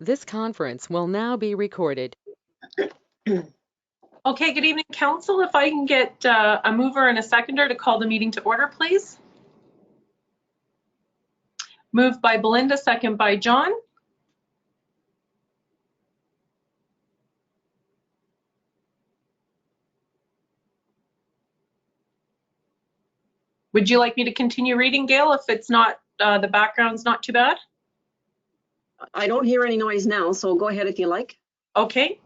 This conference will now be recorded. Okay, good evening, Council. If I can get a mover and a seconder to call the meeting to order, please. Moved by Belinda, second by John. Would you like me to continue reading, Gail, if it's not, the background's not too bad? I don't hear any noise now, so go ahead if you like. Okay.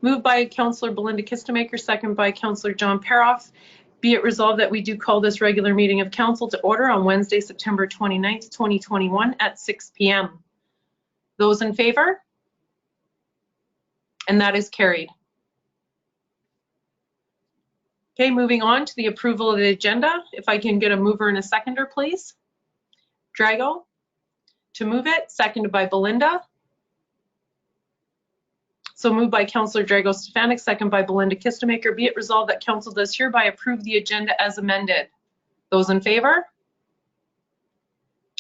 Moved by Councillor Belinda Kistemaker, second by Councillor John Paroff. Be it resolved that we do call this regular meeting of Council to order on Wednesday, September 29th, 2021 at 6 p.m. Those in favor? And that is carried. Okay, moving on to the approval of the agenda. If I can get a mover and a seconder, please. Drago to move it, seconded by Belinda. So moved by Councillor Drago Stefanik, second by Belinda Kistemaker. Be it resolved that Council does hereby approve the agenda as amended. Those in favor?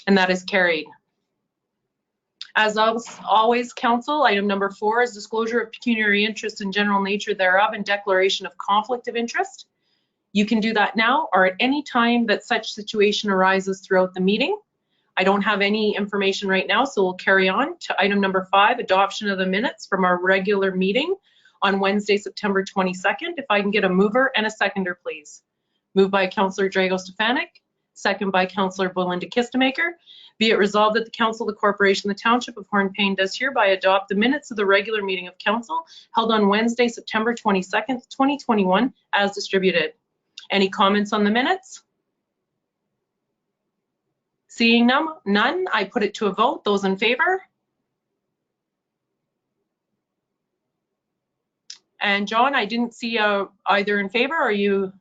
And that is carried. As always, Council, item number 4 is disclosure of pecuniary interest and general nature thereof and declaration of conflict of interest. You can do that now or at any time that such situation arises throughout the meeting. I don't have any information right now, so we'll carry on to item number 5, adoption of the minutes from our regular meeting on Wednesday, September 22nd. If I can get a mover and a seconder, please. Moved by Councillor Drago Stefanik, second by Councillor Belinda Kistemaker. Be it resolved that the Council of the Corporation, the Township of Hornepayne, does hereby adopt the minutes of the regular meeting of Council held on Wednesday, September 22nd, 2021, as distributed. Any comments on the minutes? Seeing none, I put it to a vote. Those in favor? And John, I didn't see either in favor. Are you?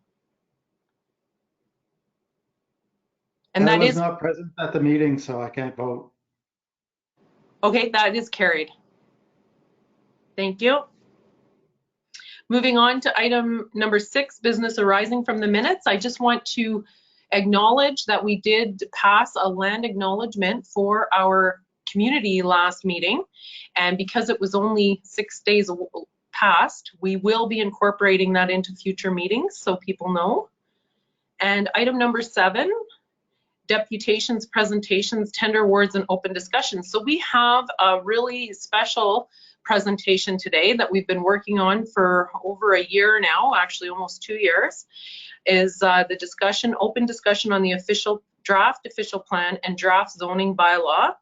And I was not present at the meeting, so I can't vote. Okay, that is carried. Thank you. Moving on to item number 6, business arising from the minutes. I just want to acknowledge that we did pass a land acknowledgement for our community last meeting. And because it was only 6 days past, we will be incorporating that into future meetings so people know. And item number 7, deputations, presentations, tender awards, and open discussions. So we have a really special presentation today that we've been working on for over a year now, actually almost 2 years, is the discussion, open discussion on the draft official plan and draft zoning bylaw.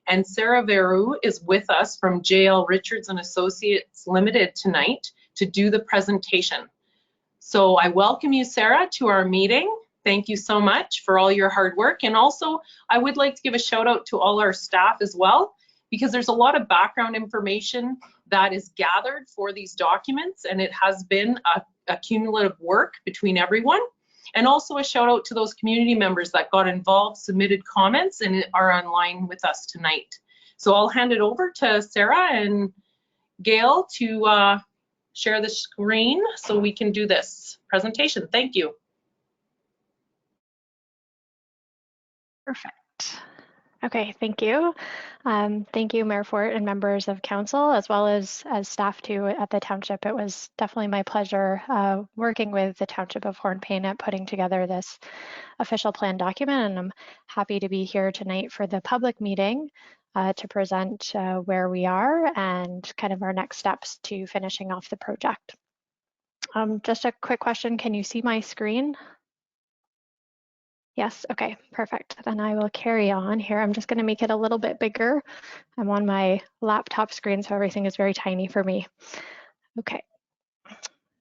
And Sarah Vereault is with us from JL Richards and Associates Limited tonight to do the presentation. So I welcome you, Sarah, to our meeting. Thank you so much for all your hard work. And also, I would like to give a shout out to all our staff as well, because there's a lot of background information that is gathered for these documents, and it has been a cumulative work between everyone. And also a shout out to those community members that got involved, submitted comments, and are online with us tonight. So I'll hand it over to Sarah and Gail to share the screen so we can do this presentation. Thank you. Perfect. Okay, thank you. Thank you, Mayor Fort and members of council, as well as staff too at the Township. It was definitely my pleasure working with the Township of Hornepayne at putting together this official plan document, and I'm happy to be here tonight for the public meeting to present where we are and kind of our next steps to finishing off the project. Just a quick question, can you see my screen? Yes, okay, perfect. Then I will carry on here. I'm just going to make it a little bit bigger. I'm on my laptop screen, so everything is very tiny for me. Okay,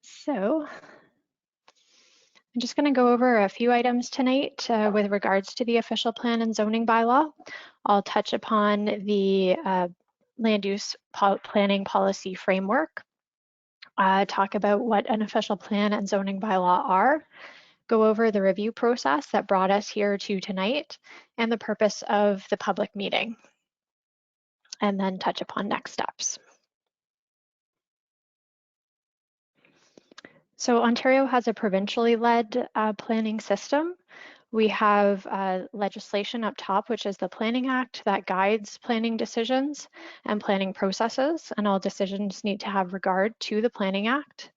so I'm just going to go over a few items tonight with regards to the official plan and zoning bylaw. I'll touch upon the land use planning policy framework, talk about what an official plan and zoning bylaw are, go over the review process that brought us here to tonight and the purpose of the public meeting, and then touch upon next steps. So Ontario has a provincially led planning system We have legislation up top, which is the Planning Act that guides planning decisions and planning processes, and all decisions need to have regard to the Planning Act.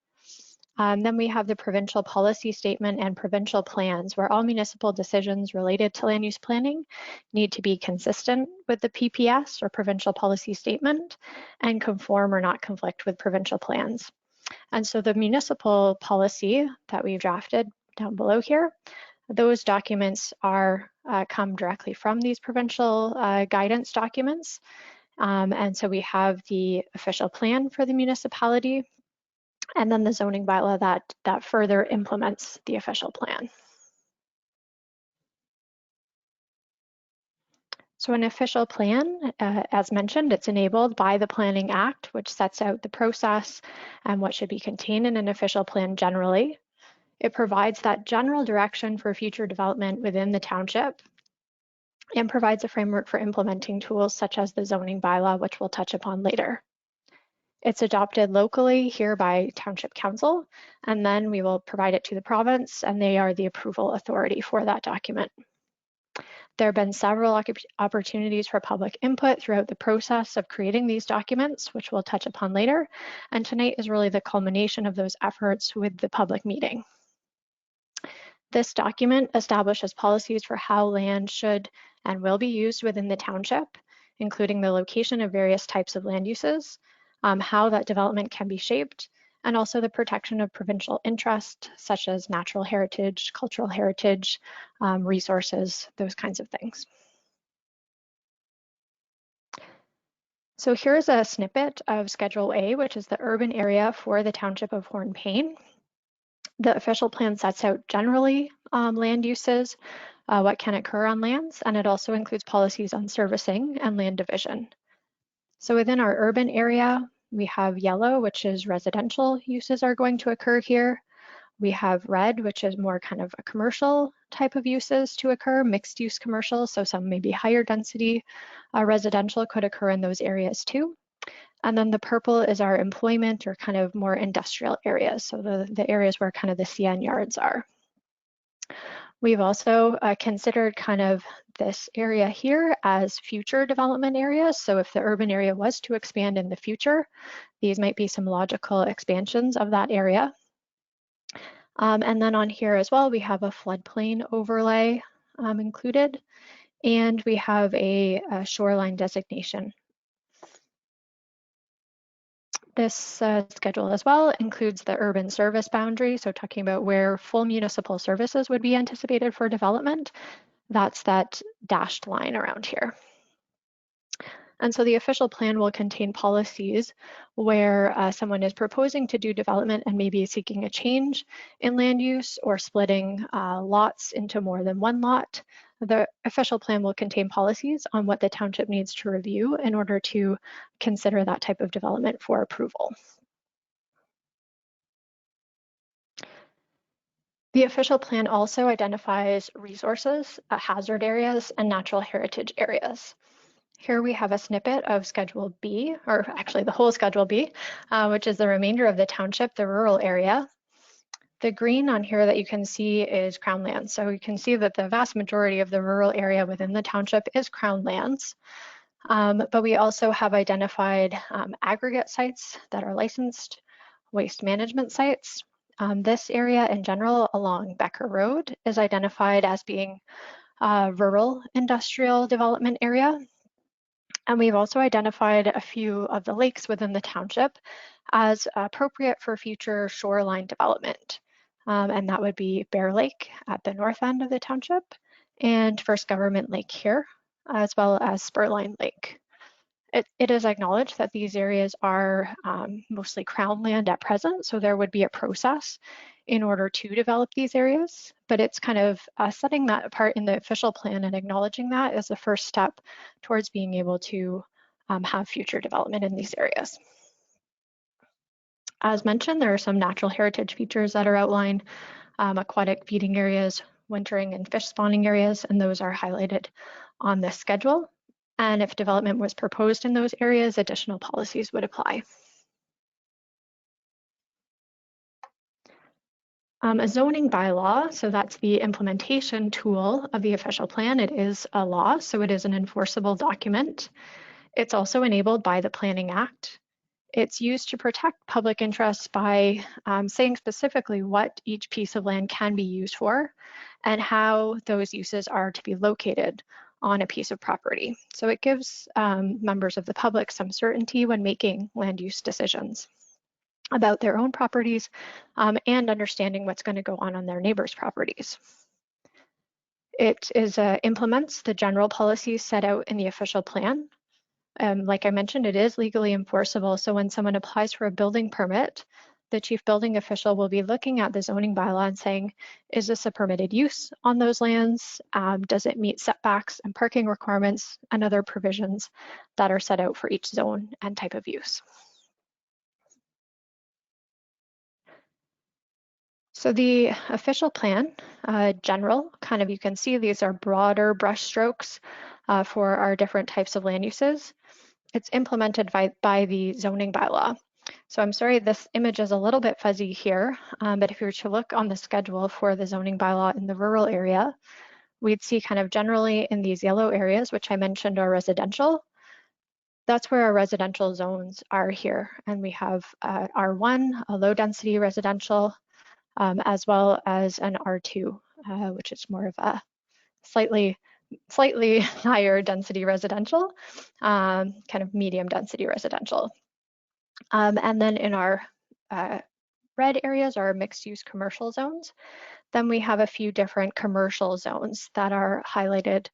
Then we have the provincial policy statement and provincial plans, where all municipal decisions related to land use planning need to be consistent with the PPS or provincial policy statement and conform or not conflict with provincial plans. And so the municipal policy that we've drafted down below here, those documents are come directly from these provincial guidance documents. And so we have the official plan for the municipality, and then the zoning bylaw that further implements the official plan. So an official plan, as mentioned, it's enabled by the Planning Act, which sets out the process and what should be contained in an official plan generally. It provides that general direction for future development within the township and provides a framework for implementing tools such as the zoning bylaw, which we'll touch upon later. It's adopted locally here by Township Council, and then we will provide it to the province, and they are the approval authority for that document. There have been several opportunities for public input throughout the process of creating these documents, which we'll touch upon later, and tonight is really the culmination of those efforts with the public meeting. This document establishes policies for how land should and will be used within the township, including the location of various types of land uses, how that development can be shaped, and also the protection of provincial interest, such as natural heritage, cultural heritage, resources, those kinds of things. So here's a snippet of Schedule A, which is the urban area for the Township of Hornepayne. The official plan sets out generally land uses, what can occur on lands, and it also includes policies on servicing and land division. So within our urban area, we have yellow, which is residential uses are going to occur here. We have red, which is more kind of a commercial type of uses to occur, mixed use commercial, so some maybe higher density residential could occur in those areas too. And then the purple is our employment or kind of more industrial areas, so the areas where kind of the CN yards are. We've also considered kind of this area here as future development areas. So if the urban area was to expand in the future, these might be some logical expansions of that area. And then on here as well, we have a floodplain overlay included, and we have a shoreline designation. This schedule as well includes the urban service boundary, so talking about where full municipal services would be anticipated for development. That's that dashed line around here. And so the official plan will contain policies where someone is proposing to do development and maybe seeking a change in land use or splitting lots into more than one lot. The official plan will contain policies on what the township needs to review in order to consider that type of development for approval. The official plan also identifies resources, hazard areas, and natural heritage areas. Here we have a snippet of Schedule B, or actually the whole Schedule B, which is the remainder of the township, the rural area. The green on here that you can see is Crown lands. So you can see that the vast majority of the rural area within the township is Crown lands. But we also have identified aggregate sites that are licensed, waste management sites. This area in general along Becker Road is identified as being a rural industrial development area. And we've also identified a few of the lakes within the township as appropriate for future shoreline development. And that would be Bear Lake at the north end of the township and First Government Lake here, as well as Spurline Lake. It is acknowledged that these areas are mostly Crown land at present, so there would be a process in order to develop these areas, but it's kind of setting that apart in the official plan and acknowledging that as the first step towards being able to have future development in these areas. As mentioned, there are some natural heritage features that are outlined, aquatic feeding areas, wintering and fish spawning areas, and those are highlighted on this schedule. And if development was proposed in those areas, additional policies would apply. A zoning bylaw, so that's the implementation tool of the official plan. It is a law, so it is an enforceable document. It's also enabled by the Planning Act. It's used to protect public interests by saying specifically what each piece of land can be used for and how those uses are to be located on a piece of property. So it gives members of the public some certainty when making land use decisions about their own properties and understanding what's going to go on their neighbors' properties. It implements the general policies set out in the official plan. Like I mentioned, it is legally enforceable. So when someone applies for a building permit, the chief building official will be looking at the zoning bylaw and saying, is this a permitted use on those lands? Does it meet setbacks and parking requirements and other provisions that are set out for each zone and type of use? So the official plan, general, kind of you can see these are broader brush strokes for our different types of land uses. It's implemented by the zoning bylaw. So I'm sorry, this image is a little bit fuzzy here, but if you were to look on the schedule for the zoning bylaw in the rural area, we'd see kind of generally in these yellow areas, which I mentioned are residential. That's where our residential zones are here. And we have R1, a low density residential, as well as an R2, which is more of a slightly higher density residential, kind of medium density residential. And then in our red areas are mixed use commercial zones. Then we have a few different commercial zones that are highlighted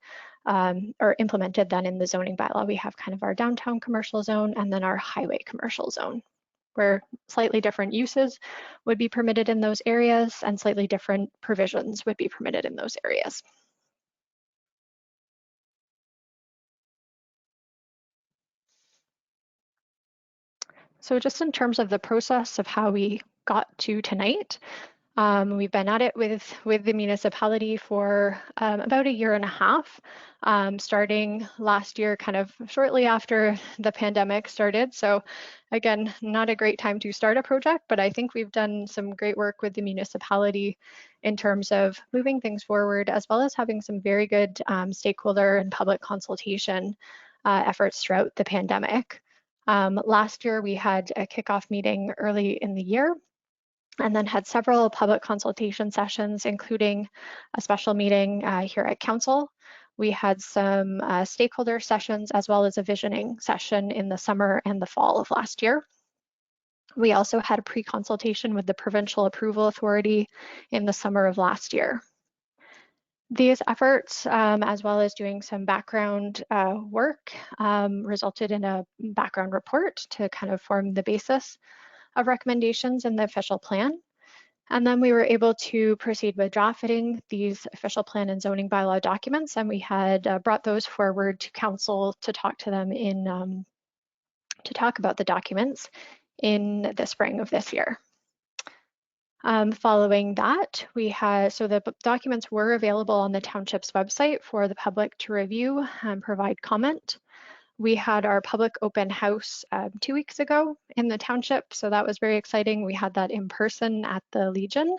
or implemented then in the zoning bylaw. We have kind of our downtown commercial zone and then our highway commercial zone, where slightly different uses would be permitted in those areas and slightly different provisions would be permitted in those areas. So just in terms of the process of how we got to tonight, we've been at it with the municipality for about 1.5 years, starting last year, kind of shortly after the pandemic started. So again, not a great time to start a project, but I think we've done some great work with the municipality in terms of moving things forward, as well as having some very good stakeholder and public consultation efforts throughout the pandemic. Last year, we had a kickoff meeting early in the year, and then had several public consultation sessions, including a special meeting here at Council. We had some stakeholder sessions, as well as a visioning session in the summer and the fall of last year. We also had a pre-consultation with the Provincial Approval Authority in the summer of last year. These efforts, as well as doing some background work, resulted in a background report to kind of form the basis of recommendations in the official plan. And then we were able to proceed with drafting these official plan and zoning bylaw documents, and we had brought those forward to council to talk to them to talk about the documents in the spring of this year. Following that, so the documents were available on the township's website for the public to review and provide comment. We had our public open house 2 weeks ago in the township, so that was very exciting. We had that in person at the Legion.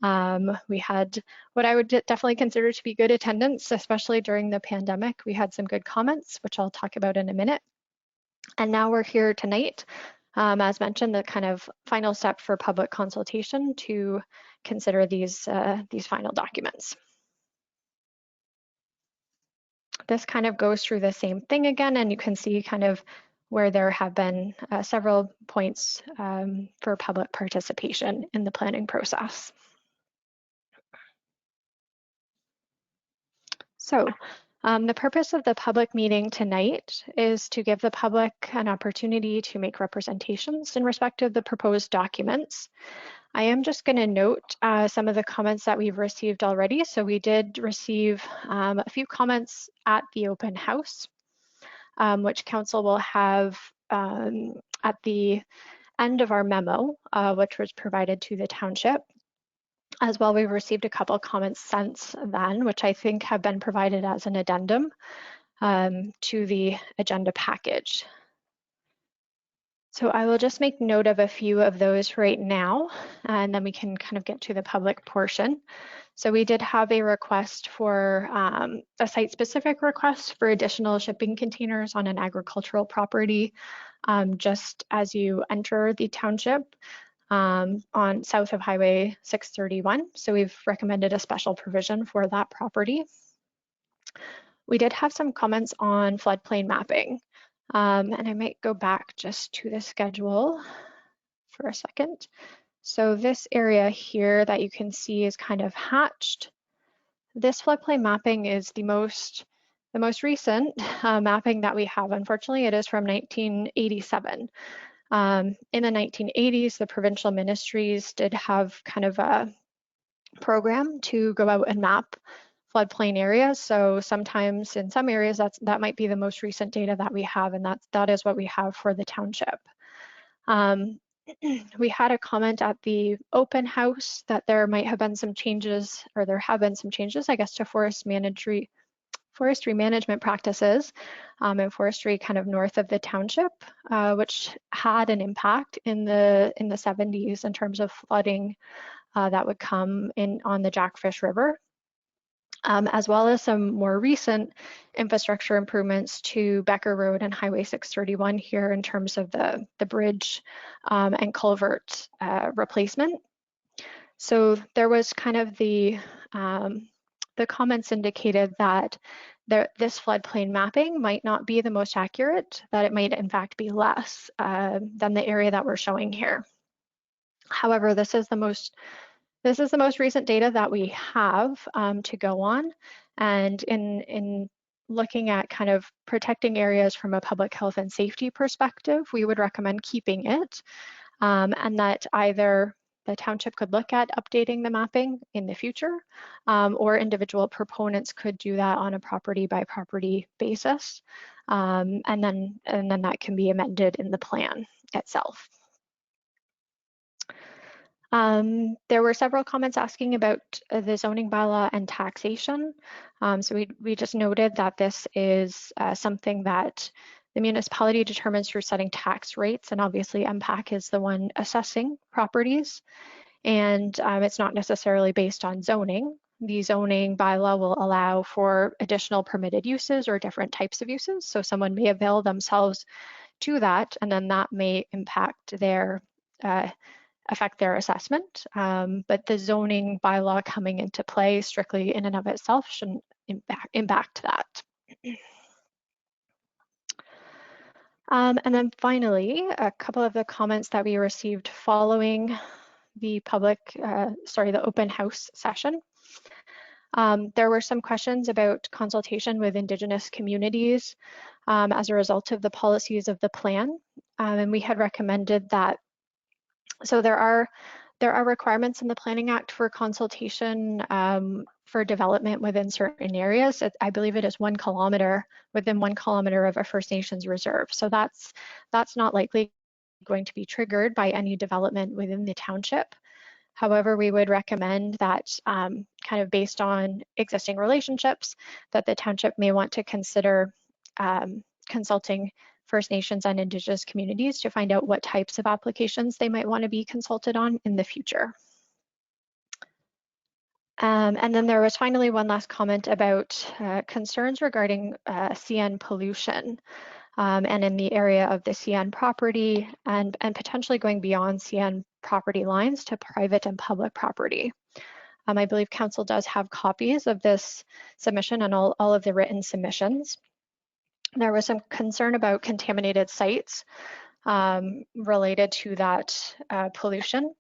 We had what I would definitely consider to be good attendance, especially during the pandemic. We had some good comments, which I'll talk about in a minute. And now we're here tonight, as mentioned, the kind of final step for public consultation to consider these final documents. This kind of goes through the same thing again, and you can see kind of where there have been several points for public participation in the planning process. So the purpose of the public meeting tonight is to give the public an opportunity to make representations in respect of the proposed documents. I am just going to note some of the comments that we've received already. So we did receive a few comments at the open house, which council will have at the end of our memo, which was provided to the township. As well, we've received a couple of comments since then, which I think have been provided as an addendum to the agenda package. So I will just make note of a few of those right now, and then we can kind of get to the public portion. So we did have a request for a site-specific request for additional shipping containers on an agricultural property just as you enter the township on south of Highway 631. So we've recommended a special provision for that property. We did have some comments on floodplain mapping. And I might go back just to the schedule for a second. So this area here that you can see is kind of hatched. This floodplain mapping is the most recent mapping that we have. Unfortunately, it is from 1987. In the 1980s, the provincial ministries did have kind of a program to go out and map floodplain areas. So sometimes in some areas that might be the most recent data that we have, and that is what we have for the township. We had a comment at the open house that there might have been some changes, or there have been some changes, I guess, to forestry management practices and forestry kind of north of the township, which had an impact in the 70s in terms of flooding that would come in on the Jackfish River. As well as some more recent infrastructure improvements to Becker Road and Highway 631 here in terms of the bridge and culvert replacement. So there was kind of the comments indicated that this floodplain mapping might not be the most accurate, that it might in fact be less than the area that we're showing here. However, this is the most recent data that we have to go on, and in looking at kind of protecting areas from a public health and safety perspective, we would recommend keeping it, and that either the township could look at updating the mapping in the future, or individual proponents could do that on a property by property basis, and then that can be amended in the plan itself. There were several comments asking about the zoning bylaw and taxation. So we just noted that this is something that the municipality determines through setting tax rates, and obviously MPAC is the one assessing properties, and it's not necessarily based on zoning. The zoning bylaw will allow for additional permitted uses or different types of uses, so someone may avail themselves to that, and then that may affect their assessment, but the zoning bylaw coming into play strictly in and of itself shouldn't impact that. And then finally, a couple of the comments that we received following the the open house session. There were some questions about consultation with Indigenous communities as a result of the policies of the plan, and we had recommended that. So there are requirements in the Planning Act for consultation for development within certain areas. I believe it is 1 kilometer, within 1 kilometer of a First Nations reserve. So that's not likely going to be triggered by any development within the township. However, we would recommend that kind of based on existing relationships, that the township may want to consider consulting First Nations and Indigenous communities to find out what types of applications they might want to be consulted on in the future. And then there was finally one last comment about concerns regarding CN pollution and in the area of the CN property and potentially going beyond CN property lines to private and public property. I believe Council does have copies of this submission and all of the written submissions. There was some concern about contaminated sites related to that pollution.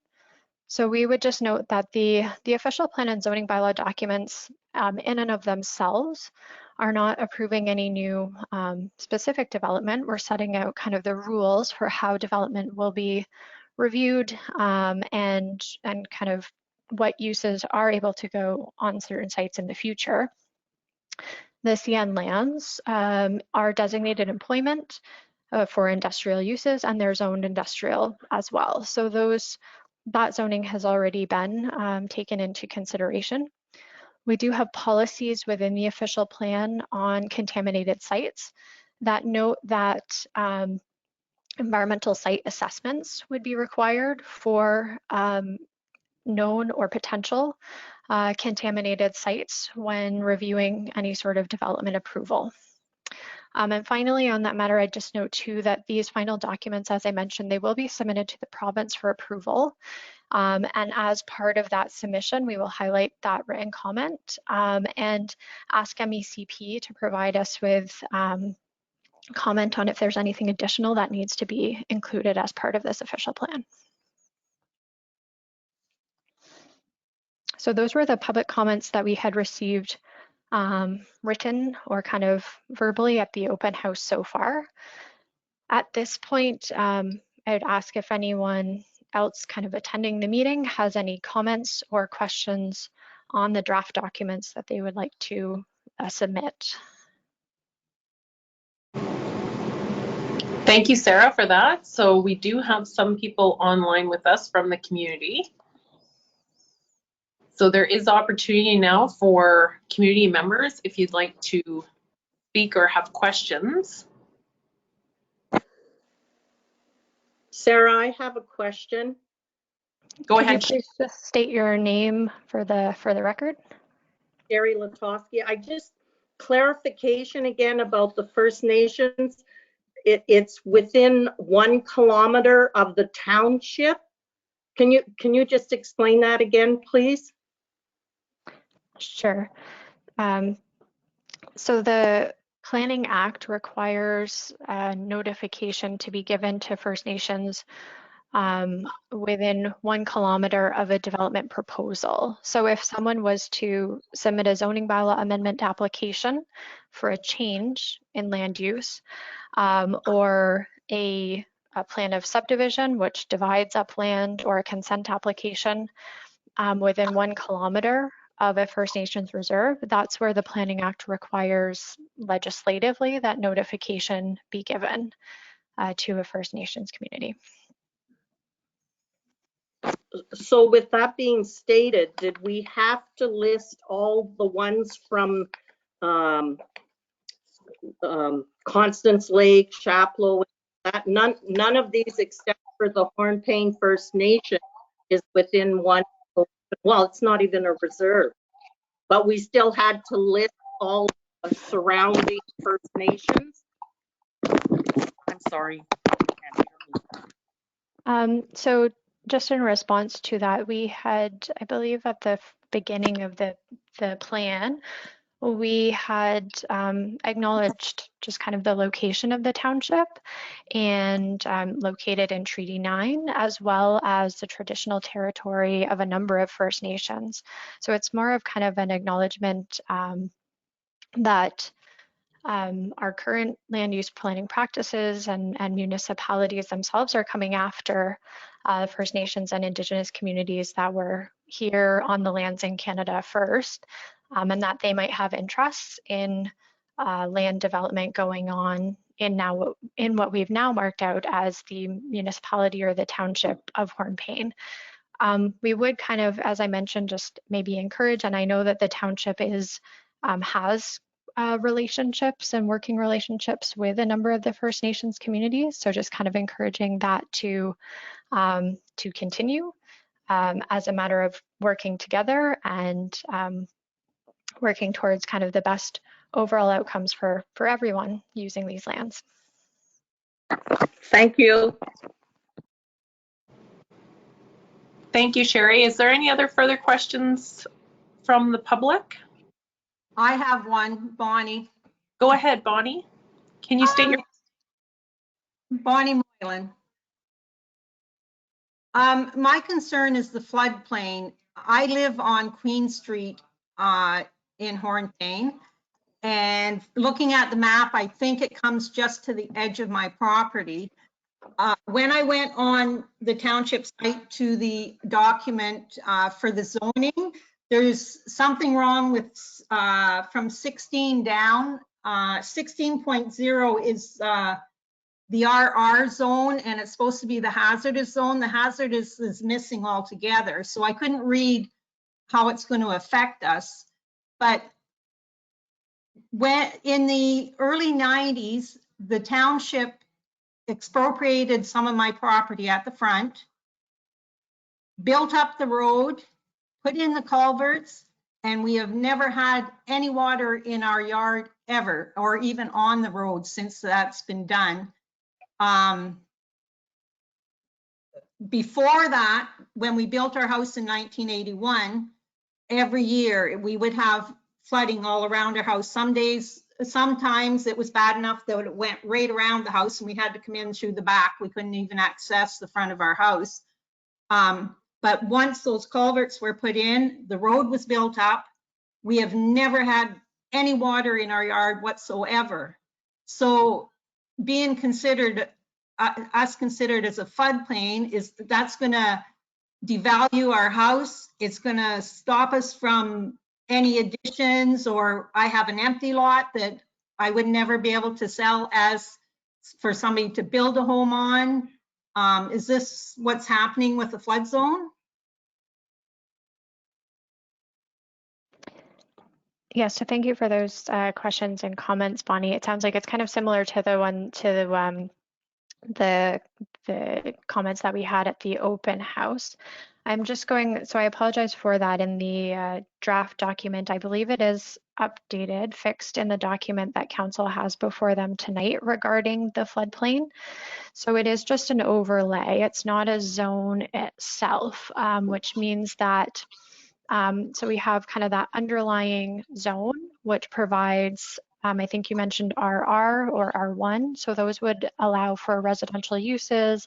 So we would just note that the official plan and zoning bylaw documents in and of themselves are not approving any new specific development. We're setting out kind of the rules for how development will be reviewed and kind of what uses are able to go on certain sites in the future. The CN lands are designated employment for industrial uses, and they're zoned industrial as well. So that zoning has already been taken into consideration. We do have policies within the official plan on contaminated sites that note that environmental site assessments would be required for known or potential contaminated sites when reviewing any sort of development approval. And finally, on that matter, I just note too that these final documents, as I mentioned, they will be submitted to the province for approval. And as part of that submission, we will highlight that written comment and ask MCIP to provide us with comment on if there's anything additional that needs to be included as part of this official plan. So those were the public comments that we had received written or kind of verbally at the open house so far. At this point, I'd ask if anyone else kind of attending the meeting has any comments or questions on the draft documents that they would like to submit. Thank you, Sarah, for that. So we do have some people online with us from the community. So there is opportunity now for community members if you'd like to speak or have questions. Sarah, I have a question. Go Could ahead. you please just state your name for the record? Sherry Latofsky. Clarification again about the First Nations. It's within 1 kilometer of the township. Can you just explain that again, please? Sure. So the Planning Act requires notification to be given to First Nations within 1 kilometer of a development proposal. So if someone was to submit a zoning bylaw amendment application for a change in land use or a plan of subdivision which divides up land, or a consent application within 1 kilometer of a First Nations reserve, that's where the Planning Act requires legislatively that notification be given to a First Nations community. So with that being stated, did we have to list all the ones from Constance Lake, Chapleau? None of these except for the Hornepayne First Nation is within 1. Well, it's not even a reserve, but we still had to list all the surrounding First Nations. I'm sorry. So just in response to that, we had, I believe at the beginning of the plan, we had acknowledged just kind of the location of the township and located in Treaty 9, as well as the traditional territory of a number of First Nations. So it's more of kind of an acknowledgement that our current land use planning practices and municipalities themselves are coming after First Nations and Indigenous communities that were here on the lands in Canada first, and that they might have interests in land development going on in what we've now marked out as the municipality or the township of Hornepayne. We would kind of, as I mentioned, just maybe encourage, and I know that the township has relationships and working relationships with a number of the First Nations communities. So just kind of encouraging that to continue as a matter of working together and working towards kind of the best overall outcomes for everyone using these lands. Thank you. Thank you, Sherry. Is there any other further questions from the public? I have one, Bonnie. Go ahead, Bonnie. Can you state your... Bonnie Moylan. My concern is the floodplain. I live on Queen Street in Hornepayne, and looking at the map, I think it comes just to the edge of my property. When I went on the township site to the document for the zoning, there's something wrong with from 16 down. 16.0 is the RR zone, and it's supposed to be the hazardous zone. The hazardous is missing altogether. So I couldn't read how it's going to affect us. But when in the early 90s, the township expropriated some of my property at the front, built up the road, put in the culverts, and we have never had any water in our yard ever, or even on the road since that's been done. Before that, when we built our house in 1981, every year we would have flooding all around our house. Sometimes it was bad enough that it went right around the house and we had to come in through the back. We couldn't even access the front of our house. But once those culverts were put in, the road was built up. We have never had any water in our yard whatsoever. So being considered, us considered as a floodplain, that's gonna devalue our house. It's gonna stop us from any additions, or I have an empty lot that I would never be able to sell as for somebody to build a home on. Is this what's happening with the flood zone? Yes, so thank you for those questions and comments, Bonnie. It sounds like it's kind of similar to the comments that we had at the open house. I'm just going, so I apologize for that in the draft document. I believe it is updated, fixed in the document that council has before them tonight regarding the floodplain. So it is just an overlay. It's not a zone itself, which means that so we have kind of that underlying zone, which provides, I think you mentioned RR or R1. So those would allow for residential uses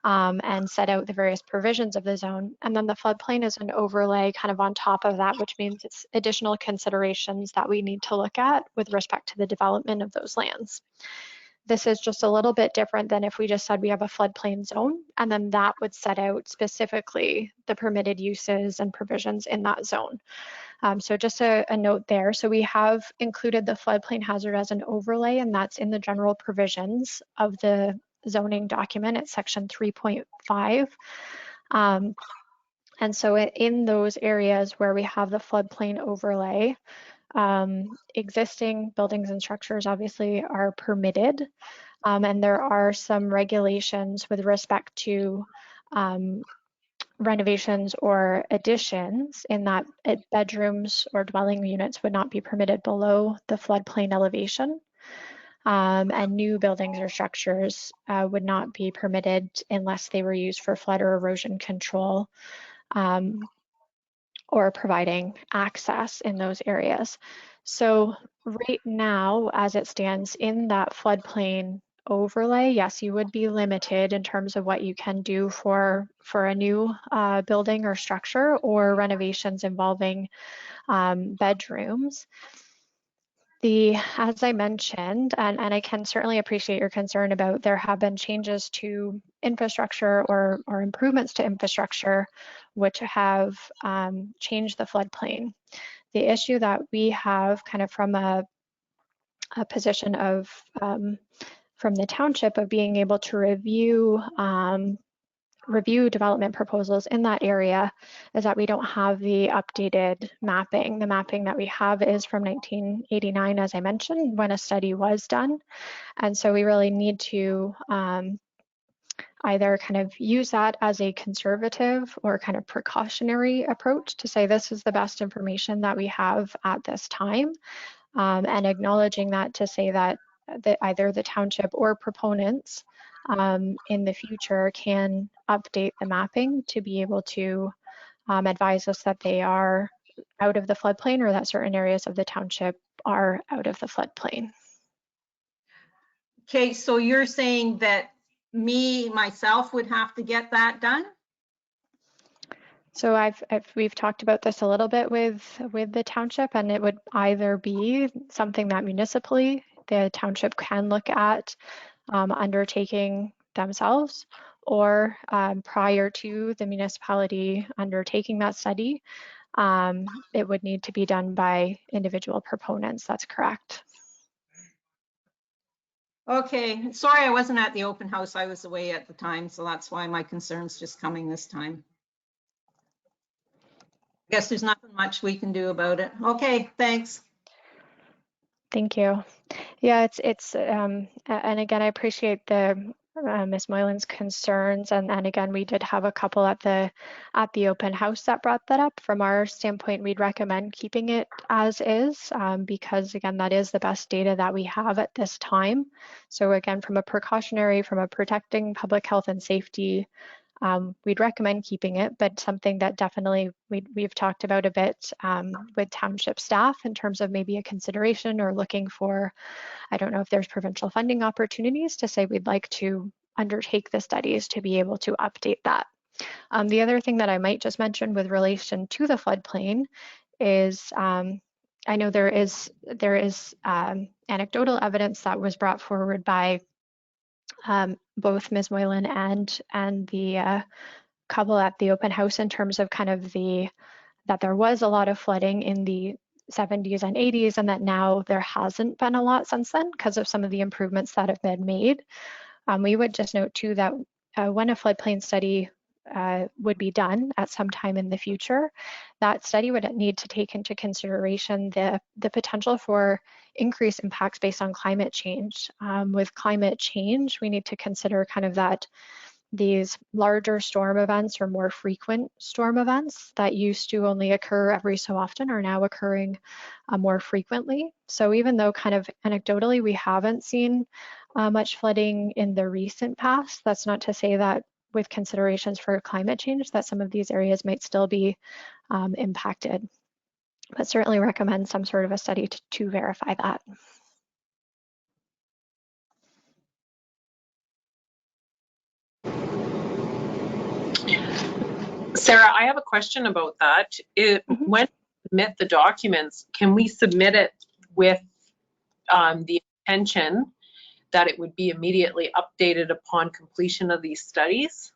and set out the various provisions of the zone. And then the floodplain is an overlay kind of on top of that, which means it's additional considerations that we need to look at with respect to the development of those lands. This is just a little bit different than if we just said we have a floodplain zone, and then that would set out specifically the permitted uses and provisions in that zone. So just a note there. So we have included the floodplain hazard as an overlay, and that's in the general provisions of the zoning document at section 3.5. And so in those areas where we have the floodplain overlay, existing buildings and structures obviously are permitted, and there are some regulations with respect to renovations or additions in that bedrooms or dwelling units would not be permitted below the floodplain elevation, and new buildings or structures would not be permitted unless they were used for flood or erosion control, or providing access in those areas. So right now, as it stands in that floodplain overlay, yes, you would be limited in terms of what you can do for a new building or structure or renovations involving bedrooms. As I mentioned, and I can certainly appreciate your concern about, there have been changes to infrastructure or improvements to infrastructure which have changed the floodplain. The issue that we have kind of from a position of from the township of being able to review development proposals in that area is that we don't have the updated mapping. The mapping that we have is from 1989, as I mentioned, when a study was done. And so we really need to either kind of use that as a conservative or kind of precautionary approach to say this is the best information that we have at this time, and acknowledging that to say that either the township or proponents in the future can update the mapping to be able to advise us that they are out of the floodplain or that certain areas of the township are out of the floodplain. Okay, so you're saying that myself would have to get that done? So we've talked about this a little bit with the township, and it would either be something that municipally the township can look at undertaking themselves, or prior to the municipality undertaking that study, it would need to be done by individual proponents. That's correct. Okay, sorry I wasn't at the open house. I was away at the time, so that's why my concern's just coming this time. I guess there's nothing much we can do about it. Okay, thanks. Thank you. Yeah, it's and again, I appreciate the Ms. Moylan's concerns, and again, we did have a couple at the open house that brought that up. From our standpoint, we'd recommend keeping it as is, because again, that is the best data that we have at this time. So again, from a protecting public health and safety, we'd recommend keeping it, but something that definitely we've talked about a bit with township staff in terms of maybe a consideration or looking for, I don't know if there's provincial funding opportunities to say we'd like to undertake the studies to be able to update that. The other thing that I might just mention with relation to the floodplain is I know there is anecdotal evidence that was brought forward by both Ms. Moylan and the couple at the open house in terms of kind of that there was a lot of flooding in the 70s and 80s, and that now there hasn't been a lot since then because of some of the improvements that have been made. We would just note too that when a floodplain study would be done at some time in the future, that study would need to take into consideration the potential for increased impacts based on climate change. With climate change, we need to consider kind of that these larger storm events or more frequent storm events that used to only occur every so often are now occurring more frequently. So even though kind of anecdotally we haven't seen much flooding in the recent past, that's not to say that with considerations for climate change that some of these areas might still be impacted, but certainly recommend some sort of a study to verify that. Sarah, I have a question about that. When we submit the documents, can we submit it with the intention that it would be immediately updated upon completion of these studies?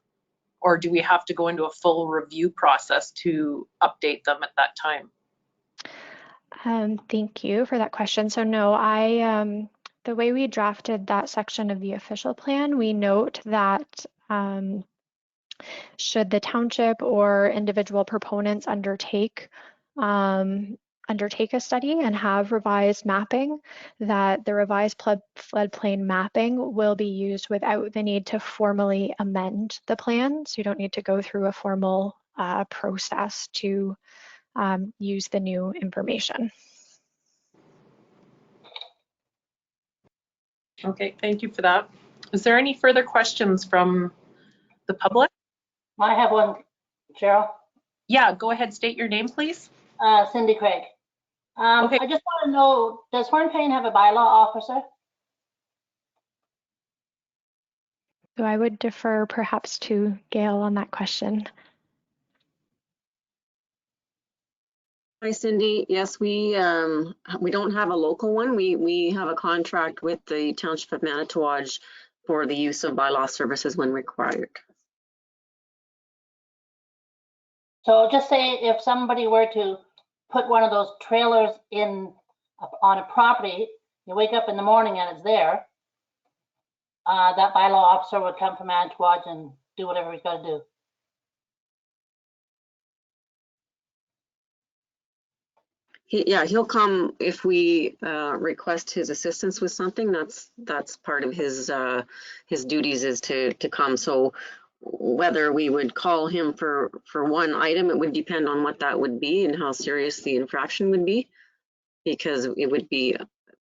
Or do we have to go into a full review process to update them at that time? Thank you for that question. So no, the way we drafted that section of the official plan, we note that should the township or individual proponents undertake a study and have revised mapping, that the revised floodplain mapping will be used without the need to formally amend the plan. So you don't need to go through a formal process to use the new information. Okay, thank you for that. Is there any further questions from the public? I have one, Cheryl. Yeah, go ahead, state your name, please. Cindy Craig. Okay. I just want to know, does Hornepayne have a bylaw officer? So I would defer perhaps to Gail on that question. Hi, Cindy. Yes, we don't have a local one. We have a contract with the Township of Manitowaj for the use of bylaw services when required. So just say if somebody were to put one of those trailers in on a property, you wake up in the morning and it's there, that bylaw officer would come from Manitowaj and do whatever he's got to do. He'll come if we request his assistance with something. That's part of his duties is to come. So whether we would call him for one item, it would depend on what that would be and how serious the infraction would be, because it would be,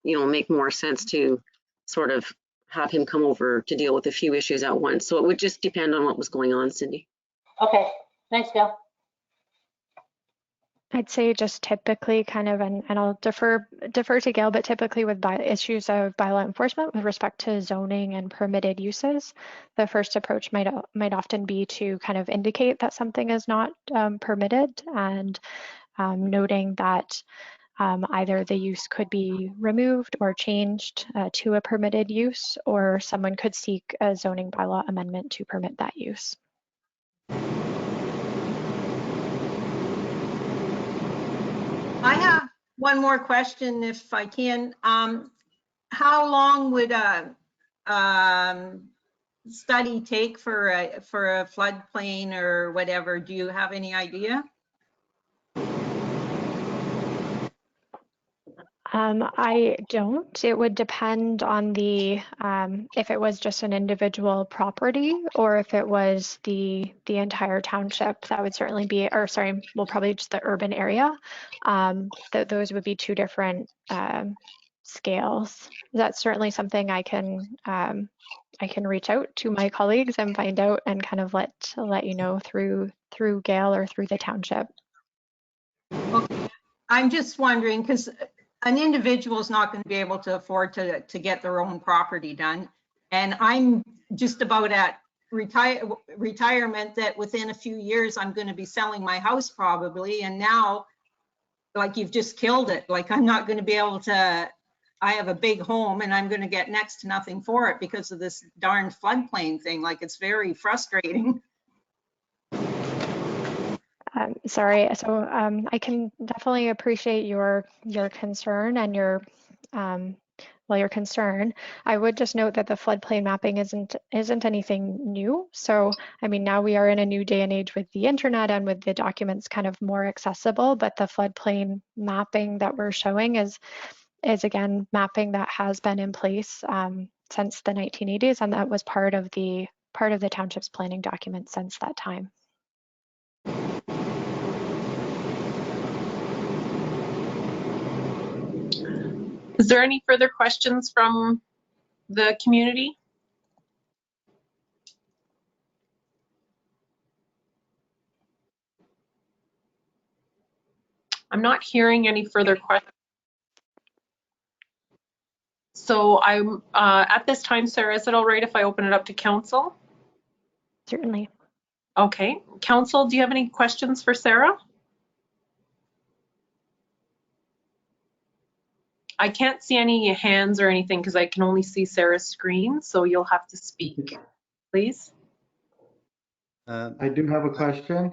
make more sense to sort of have him come over to deal with a few issues at once. So it would just depend on what was going on, Cindy. Okay, thanks, Gail. I'd say just typically kind of, and I'll defer to Gail, but typically with issues of bylaw enforcement with respect to zoning and permitted uses, the first approach might often be to kind of indicate that something is not permitted, and noting that either the use could be removed or changed to a permitted use, or someone could seek a zoning bylaw amendment to permit that use. I have one more question if I can. How long would a study take for a floodplain or whatever? Do you have any idea? I don't. It would depend on the if it was just an individual property or if it was the entire township. That would certainly be, or sorry, well, probably just the urban area. Those would be two different scales. That's certainly something I can reach out to my colleagues and find out and kind of let you know through Gail or through the township. Okay. I'm just wondering, because an individual is not going to be able to afford to get their own property done. And I'm just about at retirement that within a few years, I'm going to be selling my house probably. And now, like, you've just killed it. Like, I'm not going to be able to, I have a big home and I'm going to get next to nothing for it because of this darn floodplain thing. Like, it's very frustrating. Sorry, so I can definitely appreciate your concern and your concern. I would just note that the floodplain mapping isn't anything new. So I mean, now we are in a new day and age with the internet and with the documents kind of more accessible, but the floodplain mapping that we're showing is again mapping that has been in place since the 1980s, and that was part of the township's planning document since that time. Is there any further questions from the community? I'm not hearing any further questions. So I'm at this time, Sarah, is it all right if I open it up to council? Certainly. Okay, council, do you have any questions for Sarah? I can't see any hands or anything because I can only see Sarah's screen, so you'll have to speak, please. I do have a question.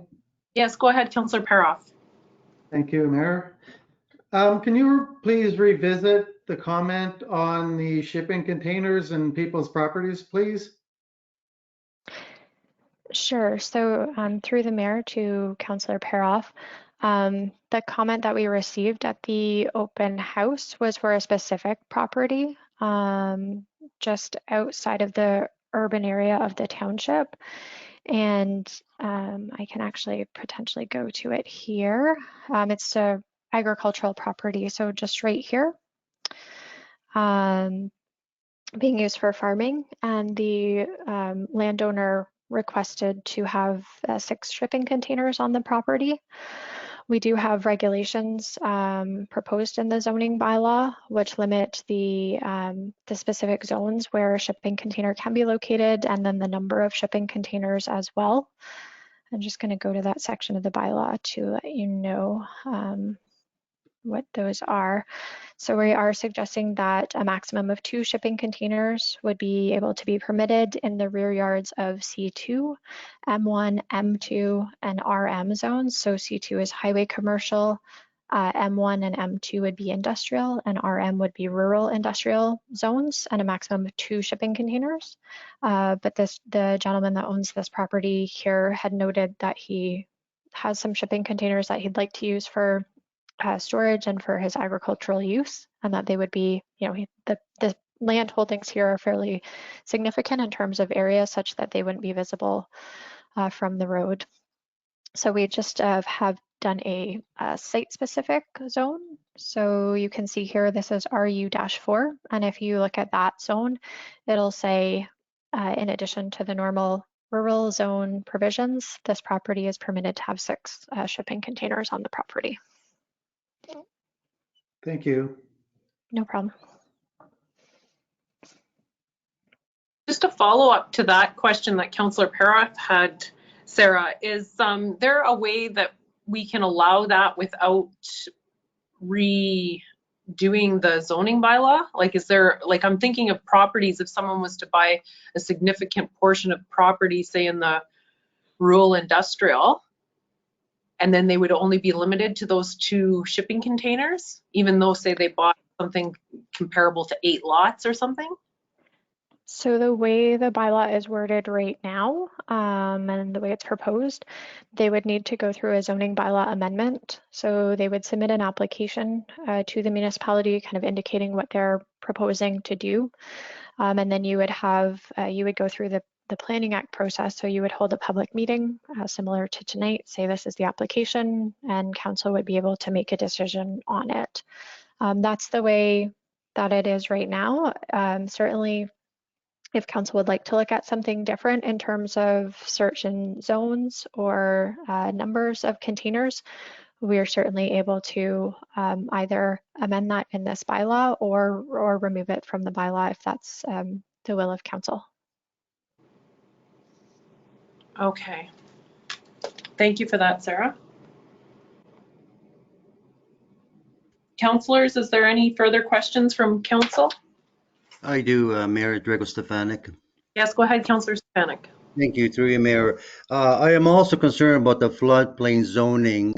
Yes, go ahead, Councillor Paroff. Thank you, Mayor. Can you please revisit the comment on the shipping containers and people's properties, please? Sure. So through the mayor to Councillor Paroff, the comment that we received at the open house was for a specific property just outside of the urban area of the township. And I can actually potentially go to it here. It's a agricultural property, so just right here. Being used for farming, and the landowner requested to have 6 shipping containers on the property. We do have regulations proposed in the zoning bylaw, which limit the specific zones where a shipping container can be located, and then the number of shipping containers as well. I'm just going to go to that section of the bylaw to let you know what those are. So we are suggesting that a maximum of 2 shipping containers would be able to be permitted in the rear yards of C2, M1, M2, and RM zones. So C2 is highway commercial, M1 and M2 would be industrial, and RM would be rural industrial zones, and a maximum of 2 shipping containers. But the gentleman that owns this property here had noted that he has some shipping containers that he'd like to use for storage and for his agricultural use, and that they would be, the land holdings here are fairly significant in terms of area, such that they wouldn't be visible from the road. So we just have done a site-specific zone. So you can see here, this is RU-4, and if you look at that zone, it'll say, in addition to the normal rural zone provisions, this property is permitted to have 6 shipping containers on the property. Thank you. No problem. Just a follow-up to that question that Councillor Paroff had, Sarah, is there a way that we can allow that without redoing the zoning bylaw? Like, is there, like, I'm thinking of properties, if someone was to buy a significant portion of property, say in the rural industrial, and then they would only be limited to those 2 shipping containers, even though, say, they bought something comparable to 8 lots or something? So the way the bylaw is worded right now, and the way it's proposed, they would need to go through a zoning bylaw amendment. So they would submit an application to the municipality, kind of indicating what they're proposing to do. And then you would go through the Planning Act process. So you would hold a public meeting similar to tonight, say this is the application, and council would be able to make a decision on it. That's the way that it is right now. Certainly, if council would like to look at something different in terms of certain zones or numbers of containers, we are certainly able to either amend that in this bylaw or remove it from the bylaw if that's the will of council. Okay. Thank you for that, Sarah. Councillors, is there any further questions from council? I do, Mayor Drago Stefanik. Yes, go ahead, Councillor Stefanik. Thank you, through you, Mayor. I am also concerned about the floodplain zoning.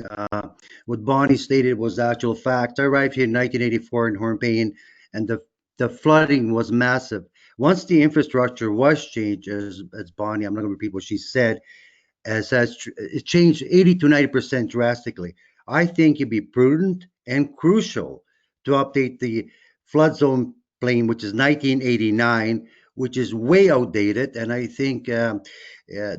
What Bonnie stated was actual fact. I arrived here in 1984 in Hornepayne, and the flooding was massive. Once the infrastructure was changed, as Bonnie, I'm not going to repeat what she said, it changed 80 to 90% drastically. I think it'd be prudent and crucial to update the flood zone plane, which is 1989, which is way outdated. And I think the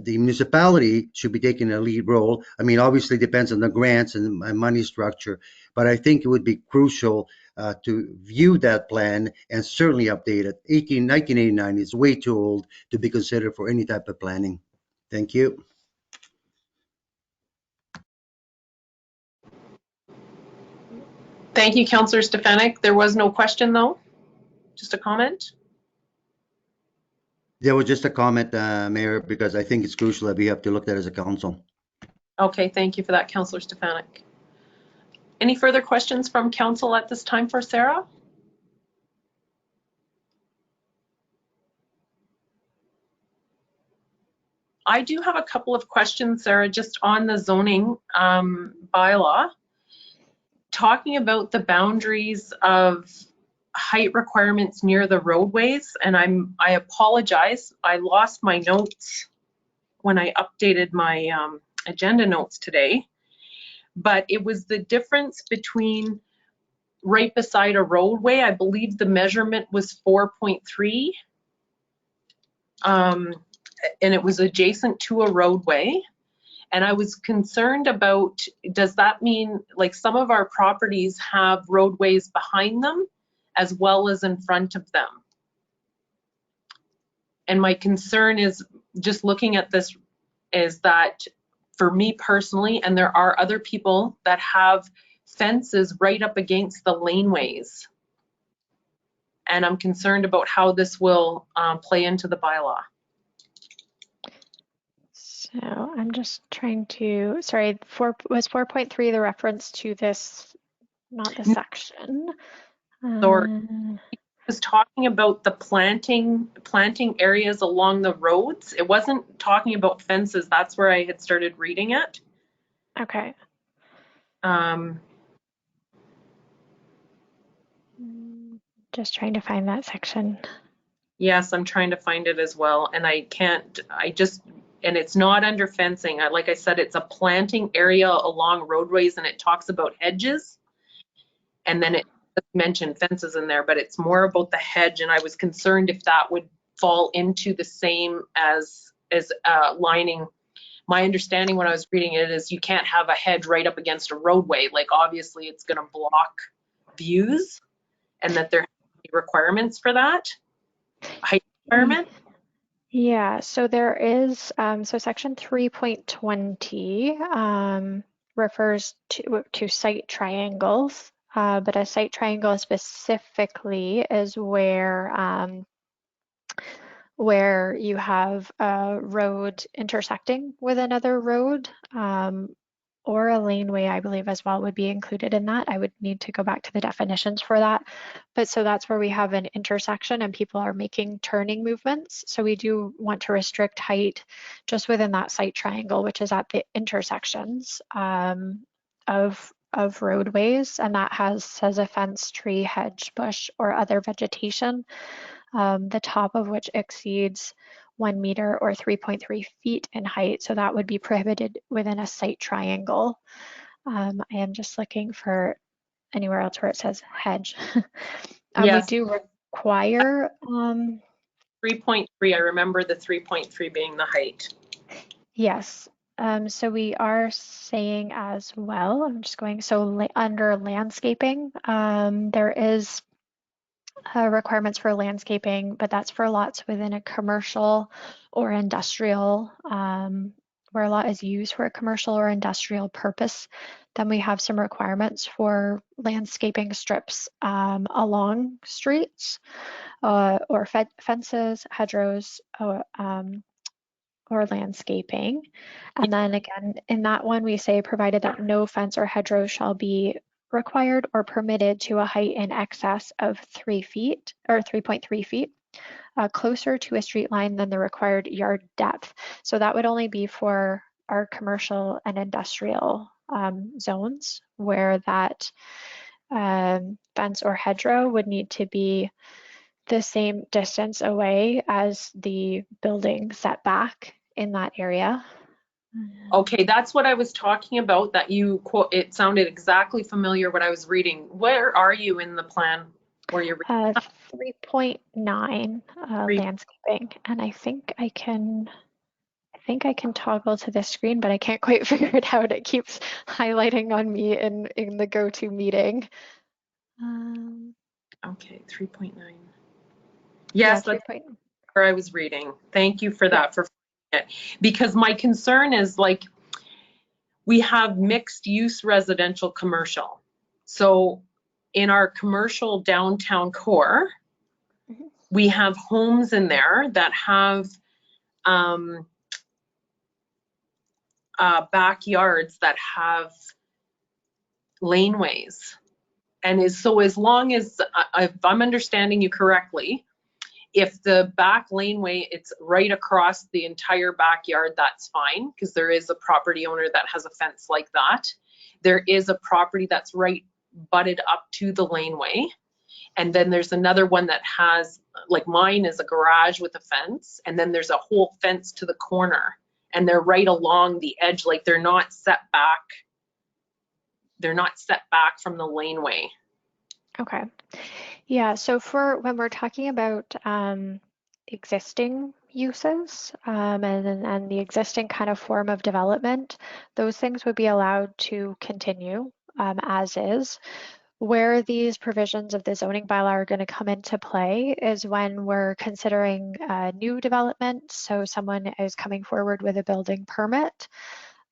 municipality should be taking a lead role. I mean, obviously it depends on the grants and money structure, but I think it would be crucial to view that plan and certainly update it. 1989 is way too old to be considered for any type of planning. Thank you. Thank you, Councillor Stefanik. There was no question though, just a comment. There was just a comment, Mayor, because I think it's crucial that we have to look at it as a council. Okay, thank you for that, Councillor Stefanik. Any further questions from council at this time for Sarah? I do have a couple of questions, Sarah, just on the zoning bylaw. Talking about the boundaries of height requirements near the roadways, and I apologize, I lost my notes when I updated my agenda notes today, but it was the difference between right beside a roadway. I believe the measurement was 4.3, and it was adjacent to a roadway. And I was concerned about, does that mean, like, some of our properties have roadways behind them as well as in front of them? And my concern is, just looking at this, is that for me personally, and there are other people that have fences right up against the laneways. And I'm concerned about how this will play into the bylaw. So I'm just trying to, sorry, was 4.3 the reference to this, not the section? Sorry. It was talking about the planting areas along the roads. It wasn't talking about fences. That's where I had started reading it. Okay. Just trying to find that section. Yes, I'm trying to find it as well. And and it's not under fencing. Like I said, it's a planting area along roadways, and it talks about hedges. And then it mentioned fences in there, but it's more about the hedge. And I was concerned if that would fall into the same as lining. My understanding when I was reading it is you can't have a hedge right up against a roadway. Like, obviously it's going to block views, and that there have to be requirements for that height requirement. Yeah, so there is, so section 3.20 refers to site triangles, but a site triangle specifically is where you have a road intersecting with another road, or a laneway, I believe, as well would be included in that. I would need to go back to the definitions for that. But so that's where we have an intersection and people are making turning movements. So we do want to restrict height just within that site triangle, which is at the intersections of roadways. And that has a fence, tree, hedge, bush, or other vegetation. the top of which exceeds 1 meter or 3.3 feet in height. So that would be prohibited within a site triangle. I am just looking for anywhere else where it says hedge. We Yes, do require 3.3. I remember the 3.3 being the height. yes. So we are saying as well, I'm just going, so under landscaping, there is requirements for landscaping, but that's for lots within a commercial or industrial, where a lot is used for a commercial or industrial purpose. Then we have some requirements for landscaping strips along streets or fences, hedgerows, or landscaping. And then again, in that one, we say provided that no fence or hedgerow shall be required or permitted to a height in excess of 3 feet or 3.3 feet, closer to a street line than the required yard depth. So that would only be for our commercial and industrial zones where that fence or hedgerow would need to be the same distance away as the building setback in that area. Okay, that's what I was talking about, that you quote, it sounded exactly familiar what I was reading. Where are you in the plan where you're reading? 3.9 landscaping, and I think I can toggle to this screen, but I can't quite figure it out. It keeps highlighting on me in the go-to meeting. Okay, 3.9. Yes, Yeah, that's where I was reading. Thank you for that, for it. Because my concern is, like, we have mixed use residential commercial. So in our commercial downtown core, we have homes in there that have backyards that have laneways. And so as long as, if I'm understanding you correctly, if the back laneway, it's right across the entire backyard, that's fine, because there is a property owner that has a fence like that. There is a property that's right butted up to the laneway. And then there's another one that has, like mine is a garage with a fence, and then there's a whole fence to the corner, and they're right along the edge, like they're not set back. They're not set back from the laneway. Okay. Yeah, so for when we're talking about existing uses and the existing kind of form of development, those things would be allowed to continue as is. Where these provisions of the zoning bylaw are going to come into play is when we're considering new development. So someone is coming forward with a building permit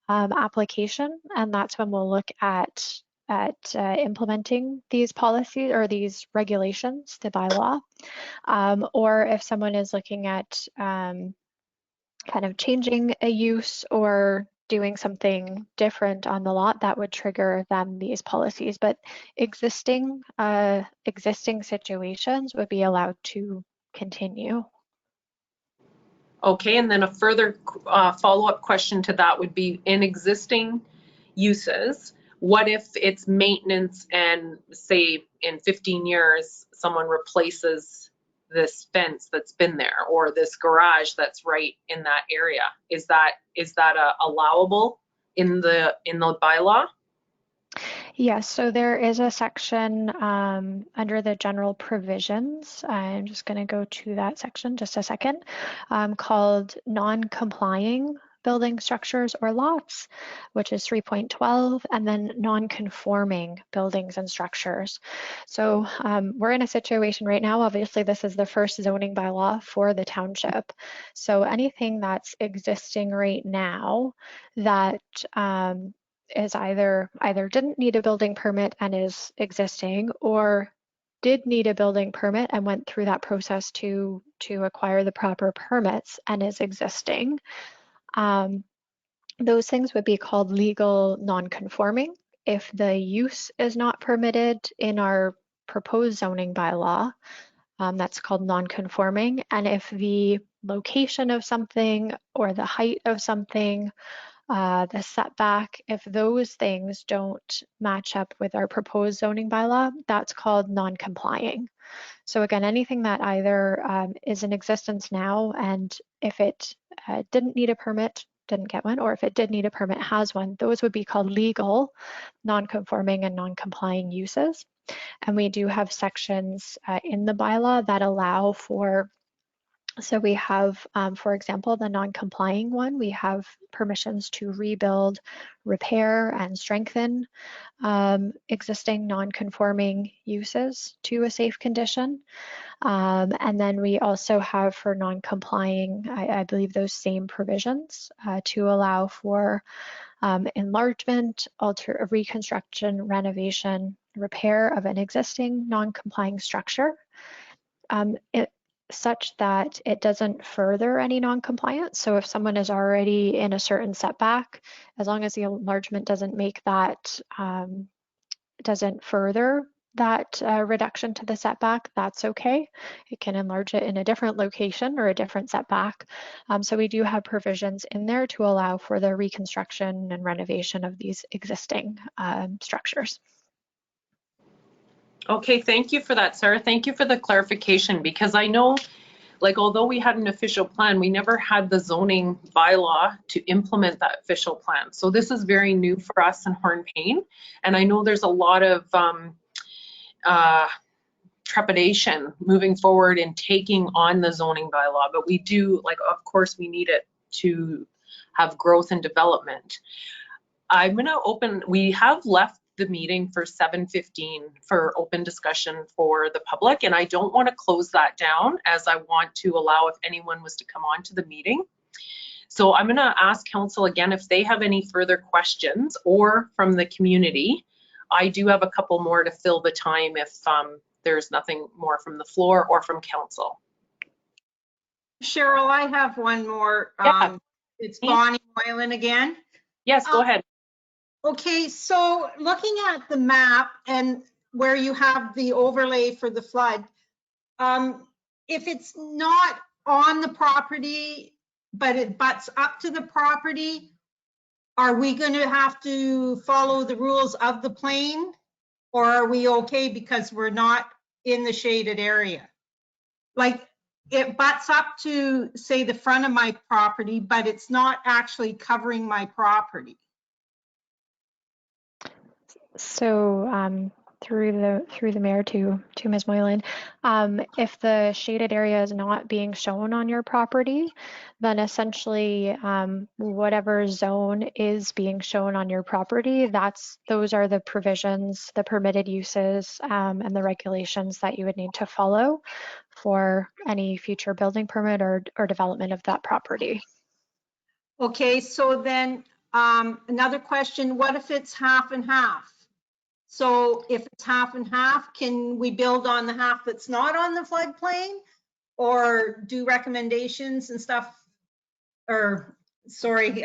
application, and that's when we'll look at implementing these policies or these regulations, the bylaw, or if someone is looking at kind of changing a use or doing something different on the lot, that would trigger then these policies. But existing situations would be allowed to continue. Okay, and then a further follow-up question to that would be, in existing uses, what if it's maintenance and say in 15 years someone replaces this fence that's been there, or this garage that's right in that area? Is that allowable in the bylaw? Yes, so there is a section under the general provisions. I'm just going to go to that section just a second, called non-complying building structures or lots, which is 3.12, and then non-conforming buildings and structures. So we're in a situation right now, obviously this is the first zoning bylaw for the township. So anything that's existing right now that is either didn't need a building permit and is existing, or did need a building permit and went through that process to acquire the proper permits and is existing. Those things would be called legal non-conforming. If the use is not permitted in our proposed zoning bylaw, that's called non-conforming. And if the location of something or the height of something, the setback, if those things don't match up with our proposed zoning bylaw, that's called non-complying. So again, anything that either is in existence now, and if it didn't need a permit, didn't get one, or if it did need a permit, has one, those would be called legal, non-conforming and non-complying uses. And we do have sections in the bylaw that allow for, so we have, for example, the non-complying one, we have permissions to rebuild, repair, and strengthen existing non-conforming uses to a safe condition. And then we also have for non-complying, I believe those same provisions to allow for enlargement, reconstruction, renovation, repair of an existing non-complying structure, such that it doesn't further any non-compliance. So if someone is already in a certain setback, as long as the enlargement doesn't make that, doesn't further that reduction to the setback, that's okay. It can enlarge it in a different location or a different setback. So we do have provisions in there to allow for the reconstruction and renovation of these existing structures. Okay, thank you for that, Sarah. Thank you for the clarification, because I know, like, although we had an official plan, we never had the zoning bylaw to implement that official plan. So this is very new for us in Hornepayne. And I know there's a lot of trepidation moving forward in taking on the zoning bylaw, but we do, like, of course, we need it to have growth and development. I'm gonna open, we have left the meeting for 7:15 for open discussion for the public, and I don't want to close that down, as I want to allow if anyone was to come on to the meeting. So I'm going to ask council again if they have any further questions, or from the community. I do have a couple more to fill the time if there's nothing more from the floor or from council. Cheryl, I have one more. Yeah. It's Bonnie Moylan again. Yes, go ahead. Okay, so looking at the map and where you have the overlay for the flood, if it's not on the property, but it butts up to the property, are we going to have to follow the rules of the plane, or are we okay because we're not in the shaded area? Like, it butts up to, say, the front of my property, but it's not actually covering my property. So through the mayor to Ms. Moylan, if the shaded area is not being shown on your property, then essentially whatever zone is being shown on your property, those are the provisions, the permitted uses, and the regulations that you would need to follow for any future building permit or development of that property. Okay, so then another question, what if it's half and half? So if it's half and half, can we build on the half that's not on the floodplain, or do recommendations and stuff, or sorry,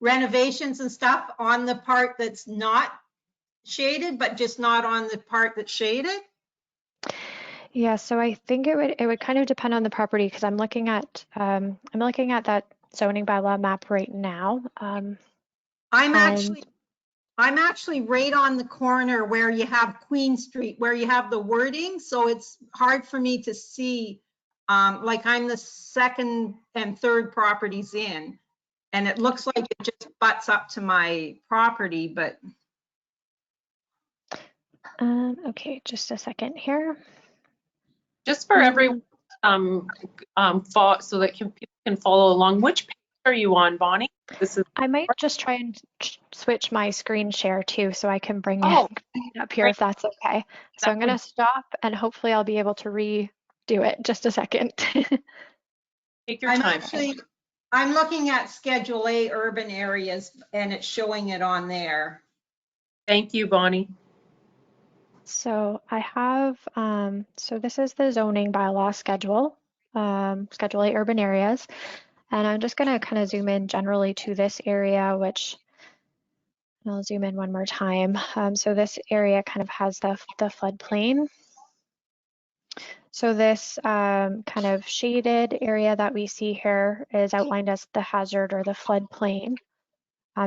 renovations and stuff on the part that's not shaded, but just not on the part that's shaded? Yeah, so I think it would kind of depend on the property, because I'm looking at that zoning bylaw map right now. I'm actually right on the corner where you have Queen Street, where you have the wording. So it's hard for me to see, like I'm the second and third properties in, and it looks like it just butts up to my property, but. Okay, just a second here. Just for everyone, so that people can follow along, which page are you on, Bonnie? I might just try and switch my screen share too, so I can bring it up here, if that's okay. So I'm going to stop, and hopefully I'll be able to redo it. Just a second. Take your time. I'm looking at Schedule A urban areas, and it's showing it on there. Thank you, Bonnie. So I have, so this is the zoning bylaw schedule, Schedule A urban areas. And I'm just going to kind of zoom in generally to this area, which I'll zoom in one more time. So this area kind of has the floodplain. So this kind of shaded area that we see here is outlined as the hazard or the floodplain.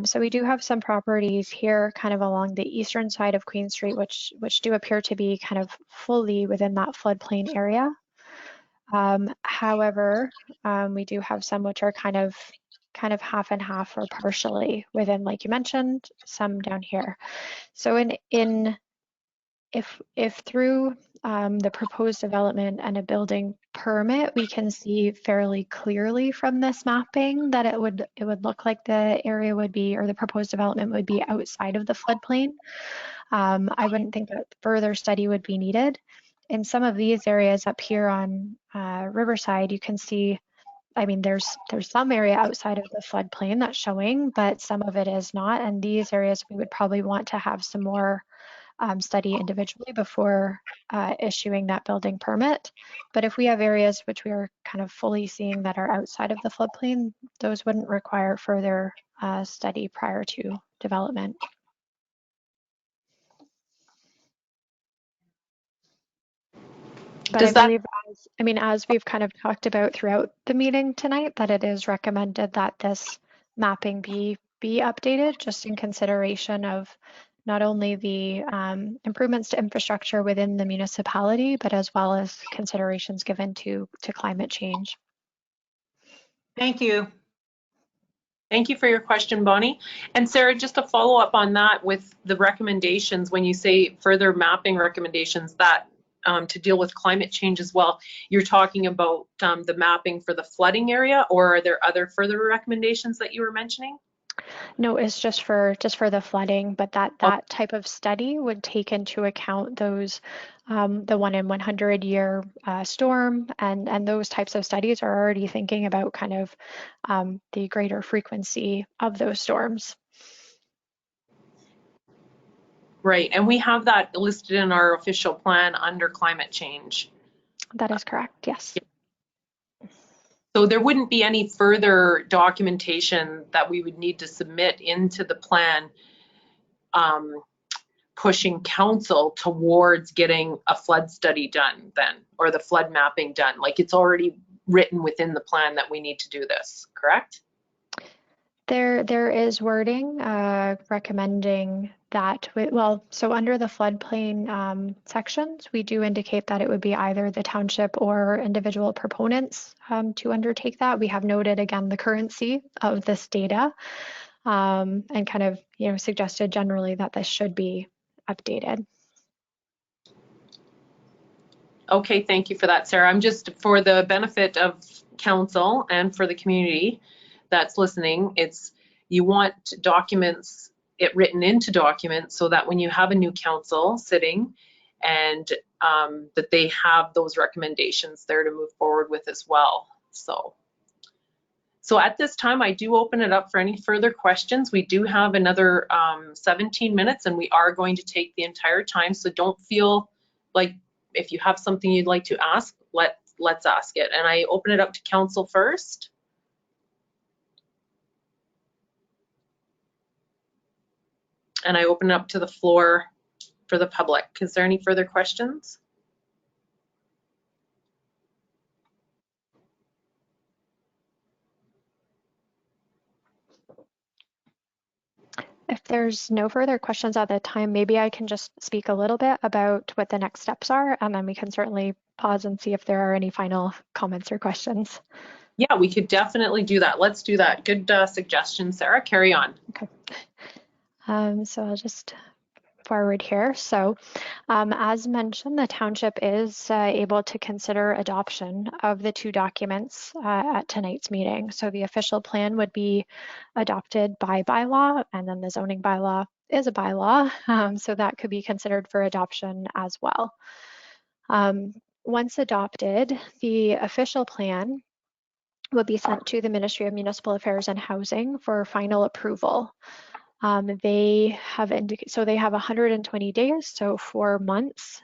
So we do have some properties here kind of along the eastern side of Queen Street, which do appear to be kind of fully within that floodplain area. However, we do have some which are kind of half and half or partially within, like you mentioned, some down here. So if through the proposed development and a building permit, we can see fairly clearly from this mapping that it would look like the area would be, or the proposed development would be outside of the floodplain. I wouldn't think that further study would be needed. In some of these areas up here on Riverside, you can see, I mean, there's some area outside of the floodplain that's showing, but some of it is not. And these areas we would probably want to have some more study individually before issuing that building permit. But if we have areas which we are kind of fully seeing that are outside of the floodplain, those wouldn't require further study prior to development. But I believe, as we've kind of talked about throughout the meeting tonight, that it is recommended that this mapping be updated just in consideration of not only the improvements to infrastructure within the municipality, but as well as considerations given to climate change. Thank you. Thank you for your question, Bonnie. And Sarah, just to follow up on that with the recommendations, when you say further mapping recommendations, that to deal with climate change as well, you're talking about the mapping for the flooding area, or are there other further recommendations that you were mentioning? No, it's just for the flooding, but that type of study would take into account those the 1 in 100 year storm, and those types of studies are already thinking about kind of the greater frequency of those storms. Right, and we have that listed in our official plan under climate change. That is correct, yes. So there wouldn't be any further documentation that we would need to submit into the plan pushing council towards getting a flood study done then, or the flood mapping done. Like, it's already written within the plan that we need to do this, correct? There is wording recommending that, so under the floodplain sections, we do indicate that it would be either the township or individual proponents to undertake that. We have noted again the currency of this data and kind of, suggested generally that this should be updated. Okay, thank you for that, Sarah. I'm just, for the benefit of council and for the community that's listening, you want documents, it written into documents, so that when you have a new council sitting and that they have those recommendations there to move forward with as well. So at this time, I do open it up for any further questions. We do have another 17 minutes and we are going to take the entire time, so don't feel like, if you have something you'd like to ask, let's ask it. And I open it up to council first. And I open up to the floor for the public. Is there any further questions? If there's no further questions at the time, maybe I can just speak a little bit about what the next steps are, and then we can certainly pause and see if there are any final comments or questions. Yeah, we could definitely do that. Let's do that. Good suggestion, Sarah. Carry on. Okay. So I'll just forward here. So as mentioned, the township is able to consider adoption of the two documents at tonight's meeting. So the official plan would be adopted by bylaw, and then the zoning bylaw is a bylaw, so that could be considered for adoption as well. Once adopted, the official plan would be sent to the Ministry of Municipal Affairs and Housing for final approval. They have 120 days, so 4 months,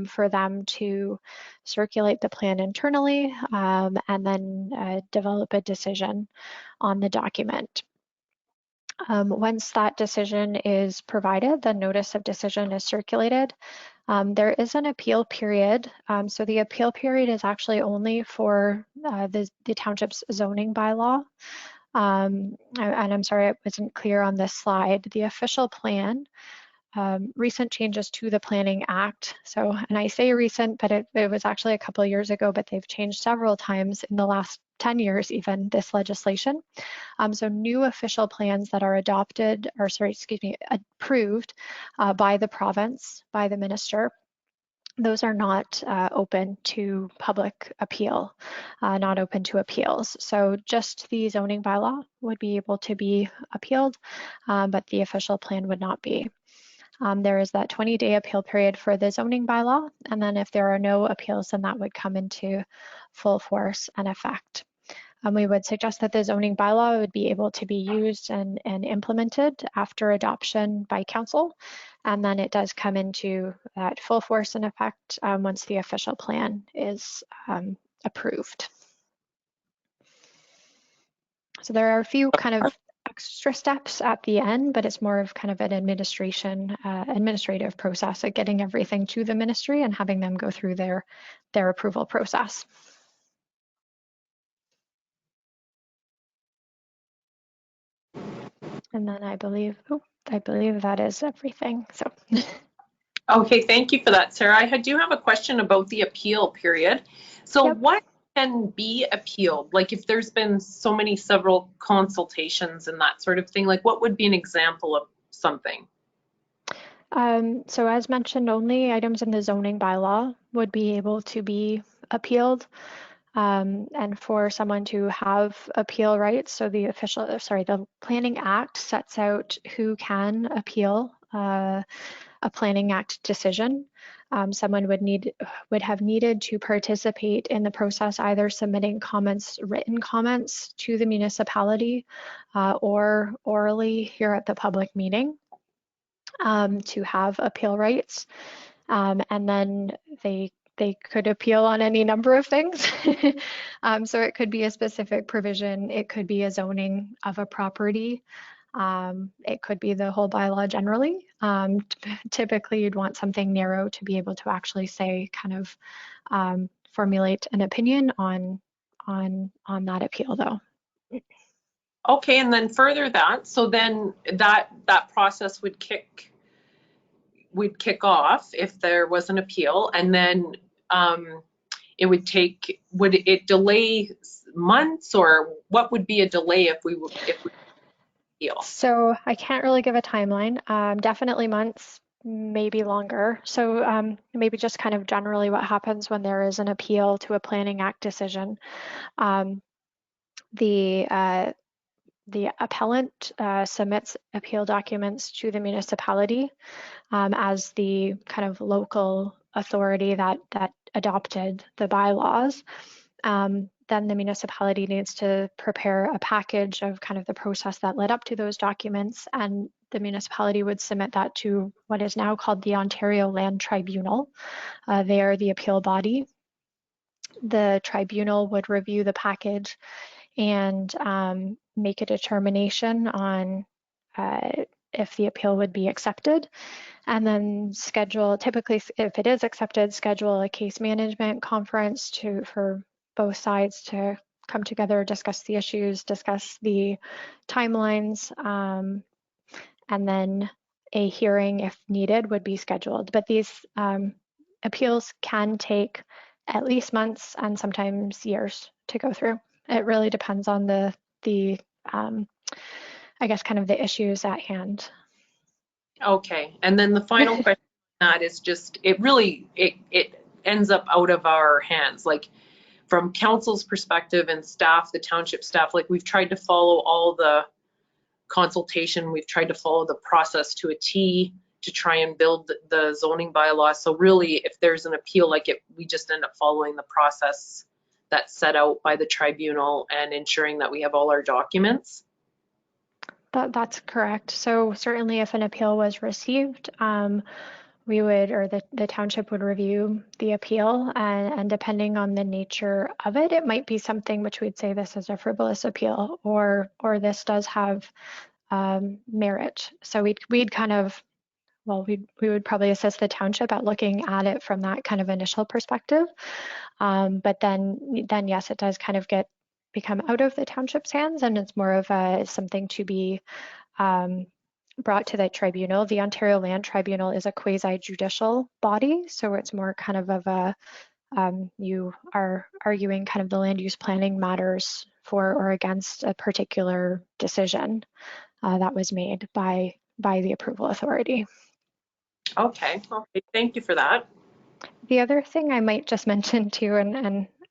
for them to circulate the plan internally and then develop a decision on the document. Once that decision is provided, the notice of decision is circulated. There is an appeal period. So the appeal period is actually only for the township's zoning bylaw. And I'm sorry it wasn't clear on this slide. The official plan, recent changes to the Planning Act. So, and I say recent, but it was actually a couple of years ago, but they've changed several times in the last 10 years, even, this legislation. So new official plans that are adopted, or sorry, excuse me, approved by the province, by the minister, those are not open to public appeal, not open to appeals. So just the zoning bylaw would be able to be appealed, but the official plan would not be. There is that 20-day appeal period for the zoning bylaw, and then if there are no appeals, then that would come into full force and effect. We would suggest that the zoning bylaw would be able to be used and implemented after adoption by council, and then it does come into that full force and effect once the official plan is approved. So there are a few kind of extra steps at the end, but it's more of kind of an administrative process of getting everything to the ministry and having them go through their approval process. And then I believe that is everything. So. Okay, thank you for that, Sarah. I do have a question about the appeal period. So Yep. what can be appealed? Like if there's been several consultations and that sort of thing, like what would be an example of something? So as mentioned, only items in the zoning bylaw would be able to be appealed. And for someone to have appeal rights, so the Planning Act sets out who can appeal a Planning Act decision. Someone would have needed to participate in the process, either submitting written comments to the municipality or orally here at the public meeting to have appeal rights. And then they could appeal on any number of things. So it could be a specific provision, it could be a zoning of a property, it could be the whole bylaw generally. Typically you'd want something narrow to be able to actually say, kind of formulate an opinion on that appeal though. Okay, and then further that, so then that process would kick off if there was an appeal, and then would it delay months, or what would be a delay if we appeal? So I can't really give a timeline. Definitely months, maybe longer. So maybe just kind of generally what happens when there is an appeal to a Planning Act decision. The appellant submits appeal documents to the municipality as the kind of local authority that adopted the bylaws. Then the municipality needs to prepare a package of kind of the process that led up to those documents, and the municipality would submit that to what is now called the Ontario Land Tribunal. They are the appeal body. The tribunal would review the package and make a determination on if the appeal would be accepted, and then typically if it is accepted, schedule a case management conference for both sides to come together, discuss the issues, discuss the timelines, and then a hearing, if needed, would be scheduled. But these appeals can take at least months and sometimes years to go through. It really depends on the I guess kind of the issues at hand. Okay, and then the final question on that is just, it ends up out of our hands. Like from council's perspective and staff, the township staff, like we've tried to follow all the consultation, we've tried to follow the process to a T to try and build the zoning bylaw. So really, if there's an appeal, we just end up following the process that's set out by the tribunal and ensuring that we have all our documents. That's correct. So certainly if an appeal was received, we would, or the township would review the appeal, and depending on the nature of it, it might be something which we'd say this is a frivolous appeal, or this does have merit. So we'd kind of, well, we would probably assist the township at looking at it from that kind of initial perspective. But then yes, it does kind of get become out of the township's hands, and it's more of something to be brought to the tribunal. The Ontario Land Tribunal is a quasi-judicial body, so it's more kind of a you are arguing kind of the land use planning matters for or against a particular decision that was made by the approval authority. Okay, thank you for that. The other thing I might just mention too,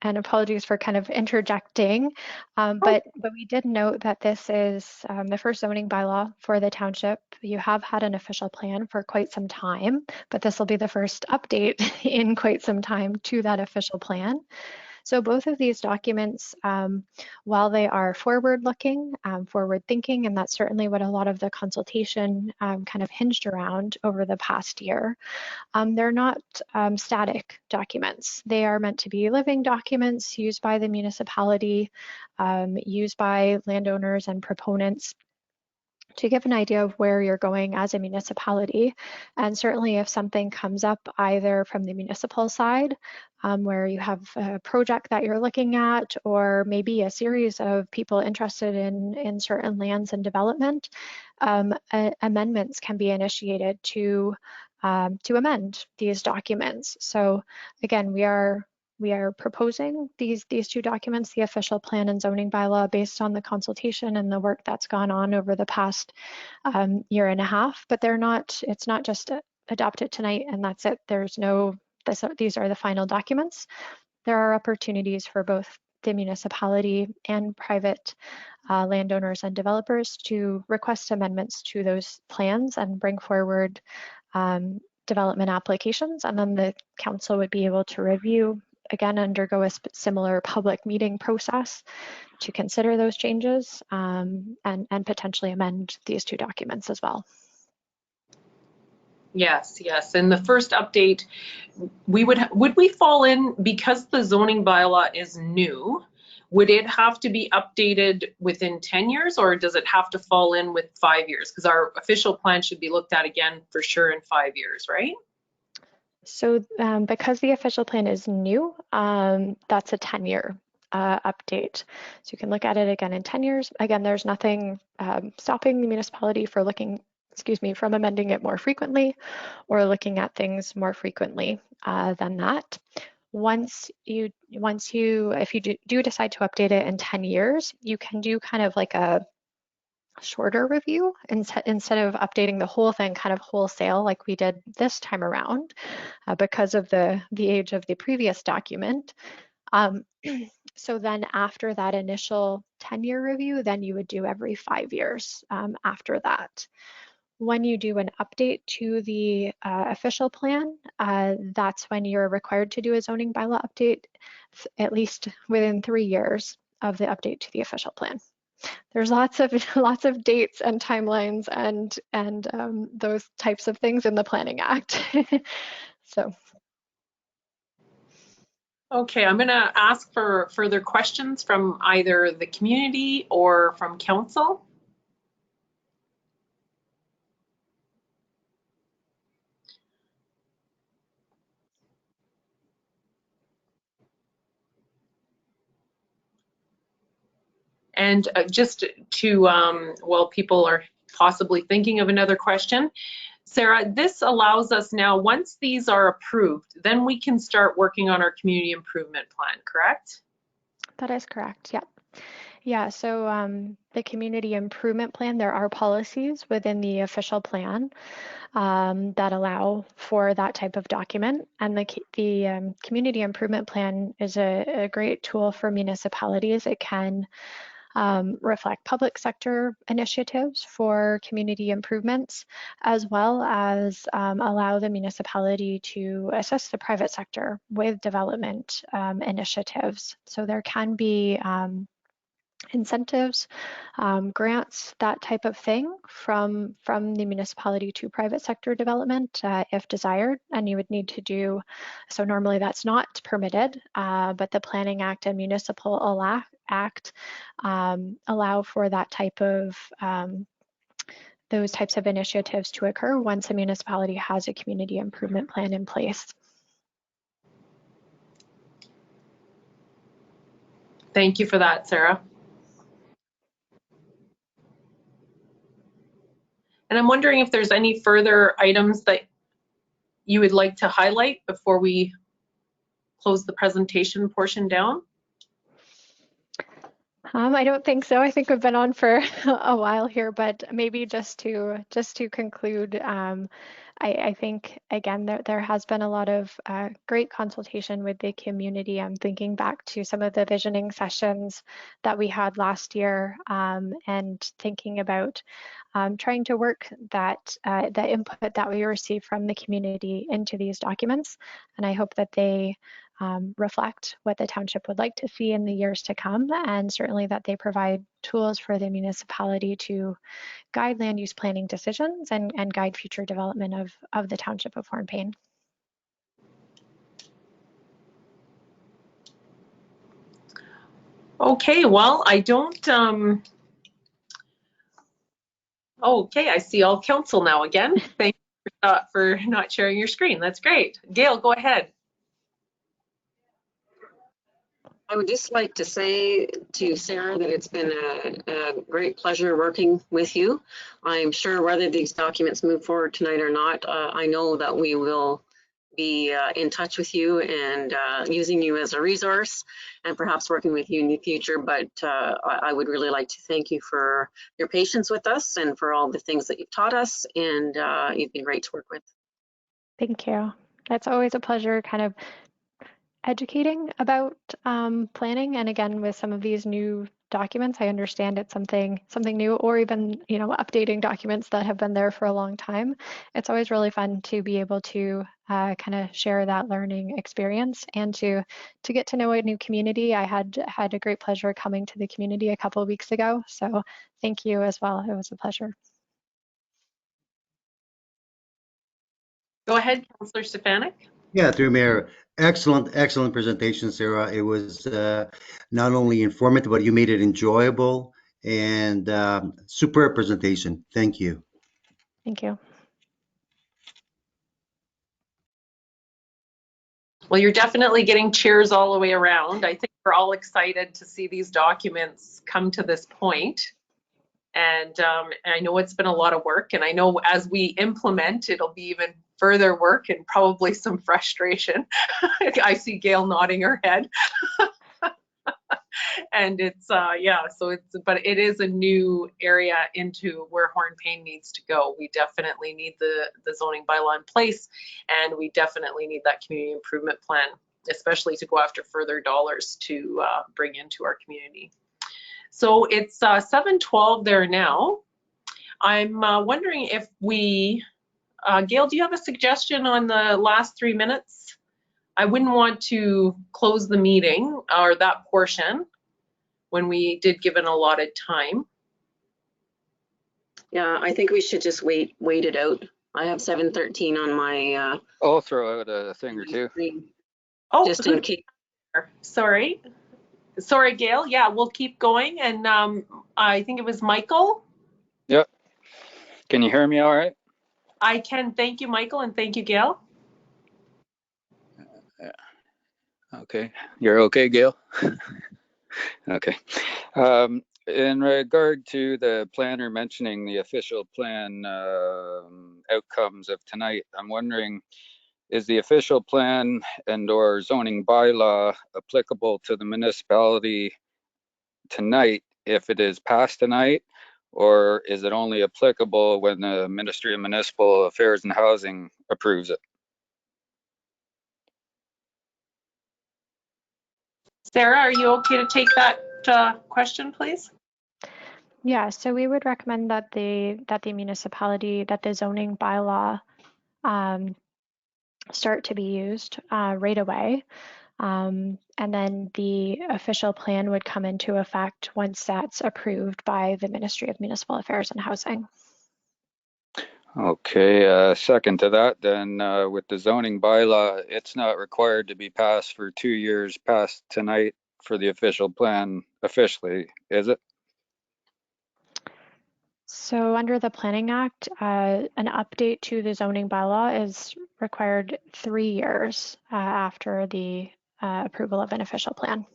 and apologies for kind of interjecting, but we did note that this is the first zoning bylaw for the township. You have had an official plan for quite some time, but this will be the first update in quite some time to that official plan. So both of these documents, while they are forward-looking, forward-thinking, and that's certainly what a lot of the consultation kind of hinged around over the past year, they're not static documents. They are meant to be living documents used by the municipality, used by landowners and proponents to give an idea of where you're going as a municipality. And certainly if something comes up either from the municipal side, where you have a project that you're looking at, or maybe a series of people interested in certain lands and development, amendments can be initiated to amend these documents. So again, we are proposing these two documents, the official plan and zoning bylaw, based on the consultation and the work that's gone on over the past year and a half. But it's not just adopted tonight and that's it. These are the final documents. There are opportunities for both the municipality and private landowners and developers to request amendments to those plans and bring forward development applications, and then the council would be able to review, again, undergo a similar public meeting process to consider those changes and potentially amend these two documents as well. Yes. And the first update, would we fall in, because the zoning bylaw is new, would it have to be updated within 10 years, or does it have to fall in with 5 years? Because our official plan should be looked at again for sure in 5 years, right? So because the official plan is new, that's a 10-year update. So you can look at it again in 10 years. Again, there's nothing stopping the municipality from amending it more frequently or looking at things more frequently than that. If you do decide to update it in 10 years, you can do kind of like a shorter review instead of updating the whole thing kind of wholesale like we did this time around because of the age of the previous document. So then after that initial 10-year review, then you would do every 5 years after that. When you do an update to the official plan, that's when you're required to do a zoning bylaw update, at least within 3 years of the update to the official plan. There's lots of dates and timelines and those types of things in the Planning Act. So. Okay, I'm going to ask for further questions from either the community or from council. And just to, while people are possibly thinking of another question, Sarah, this allows us now, once these are approved, then we can start working on our community improvement plan, correct? That is correct, yeah. Yeah, so the community improvement plan, there are policies within the official plan that allow for that type of document. And the community improvement plan is a great tool for municipalities. It can reflect public sector initiatives for community improvements, as well as allow the municipality to assist the private sector with development initiatives. So there can be incentives, grants, that type of thing from the municipality to private sector development if desired, and you would need to do, so normally that's not permitted, but the Planning Act and Municipal Act allow for that type of those types of initiatives to occur once a municipality has a community improvement plan in place. Thank you for that, Sarah. And I'm wondering if there's any further items that you would like to highlight before we close the presentation portion down. I don't think so. I think we've been on for a while here, but maybe just to conclude, I think again there has been a lot of great consultation with the community. I'm thinking back to some of the visioning sessions that we had last year, and thinking about trying to work the input that we received from the community into these documents. And I hope that they reflect what the township would like to see in the years to come, and certainly that they provide tools for the municipality to guide land use planning decisions and guide future development of the township of Hornepayne. Okay, well, I don't, okay, I see all council now again. Thank you for not sharing your screen. That's great. Gail, go ahead. I would just like to say to Sarah that it's been a great pleasure working with you. I'm sure whether these documents move forward tonight or not, I know that we will be in touch with you and using you as a resource and perhaps working with you in the future. But I would really like to thank you for your patience with us and for all the things that you've taught us, and you've been great to work with. Thank you. It's always a pleasure kind of educating about planning, and again with some of these new documents, I understand it's something new, or even updating documents that have been there for a long time. It's always really fun to be able to kind of share that learning experience and to get to know a new community. I had a great pleasure coming to the community a couple of weeks ago, so thank you as well. It was a pleasure. Go ahead, Councillor Stefanik. Yeah, through Mayor. Excellent presentation, Sarah. It was not only informative, but you made it enjoyable, and superb presentation. Thank you. Thank you. Well, you're definitely getting cheers all the way around. I think we're all excited to see these documents come to this point. And I know it's been a lot of work, and I know as we implement, it'll be even further work and probably some frustration. I see Gail nodding her head. And it's, yeah, so but it is a new area into where Hornepayne needs to go. We definitely need the zoning bylaw in place, and we definitely need that community improvement plan, especially to go after further dollars to bring into our community. So it's 7:12 there now. I'm wondering if we, Gail, do you have a suggestion on the last 3 minutes? I wouldn't want to close the meeting or that portion when we did give an allotted time. Yeah, I think we should just wait it out. I have 7:13 on my I'll throw out a thing or two. screen. Oh, Just in case. Sorry, Gail. Yeah, we'll keep going. And I think it was Michael. Yep. Can you hear me all right? I can. Thank you, Michael, and thank you, Gail. Okay. You're okay, Gail? Okay. In regard to the planner mentioning the official plan outcomes of tonight, I'm wondering, is the official plan and/or zoning bylaw applicable to the municipality tonight if it is passed tonight, or is it only applicable when the Ministry of Municipal Affairs and Housing approves it? Sarah, are you okay to take that question, please? Yeah, so we would recommend that the municipality, that the zoning bylaw start to be used right away. And then the official plan would come into effect once that's approved by the Ministry of Municipal Affairs and Housing. Okay, second to that, then with the zoning bylaw, it's not required to be passed for 2 years past tonight for the official plan officially, is it? So under the Planning Act, an update to the zoning bylaw is required 3 years after the approval of an official plan.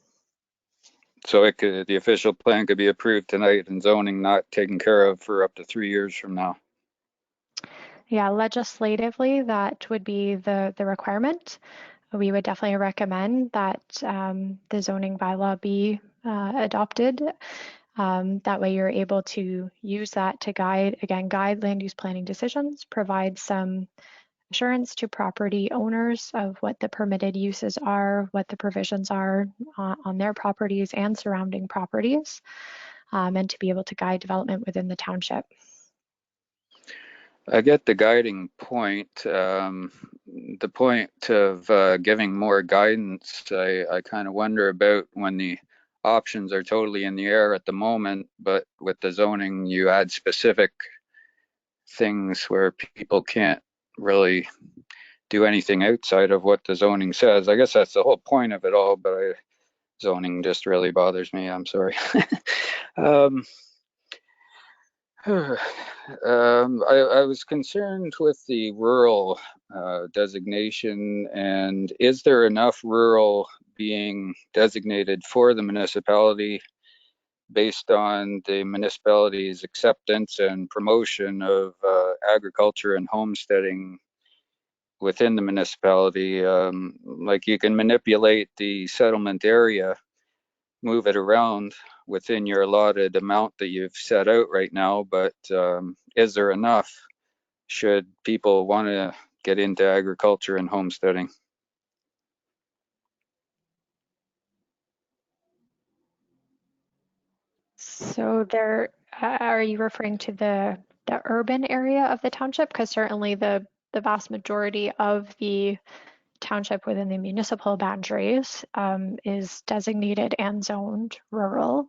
So the official plan could be approved tonight and zoning not taken care of for up to 3 years from now. Yeah, legislatively, that would be the requirement. We would definitely recommend that the zoning bylaw be adopted. That way you're able to use that to guide land use planning decisions, provide some assurance to property owners of what the permitted uses are, what the provisions are on their properties and surrounding properties, and to be able to guide development within the township. I get the guiding point. The point of giving more guidance, I kind of wonder about when the options are totally in the air at the moment, but with the zoning, you add specific things where people can't really do anything outside of what the zoning says. I guess that's the whole point of it all, but zoning just really bothers me. I'm sorry. I was concerned with the rural designation, and is there enough rural being designated for the municipality based on the municipality's acceptance and promotion of agriculture and homesteading within the municipality? Like you can manipulate the settlement area, move it around within your allotted amount that you've set out right now, but is there enough should people want to get into agriculture and homesteading? So there, are you referring to the urban area of the township? Because certainly the vast majority of the township within the municipal boundaries is designated and zoned rural.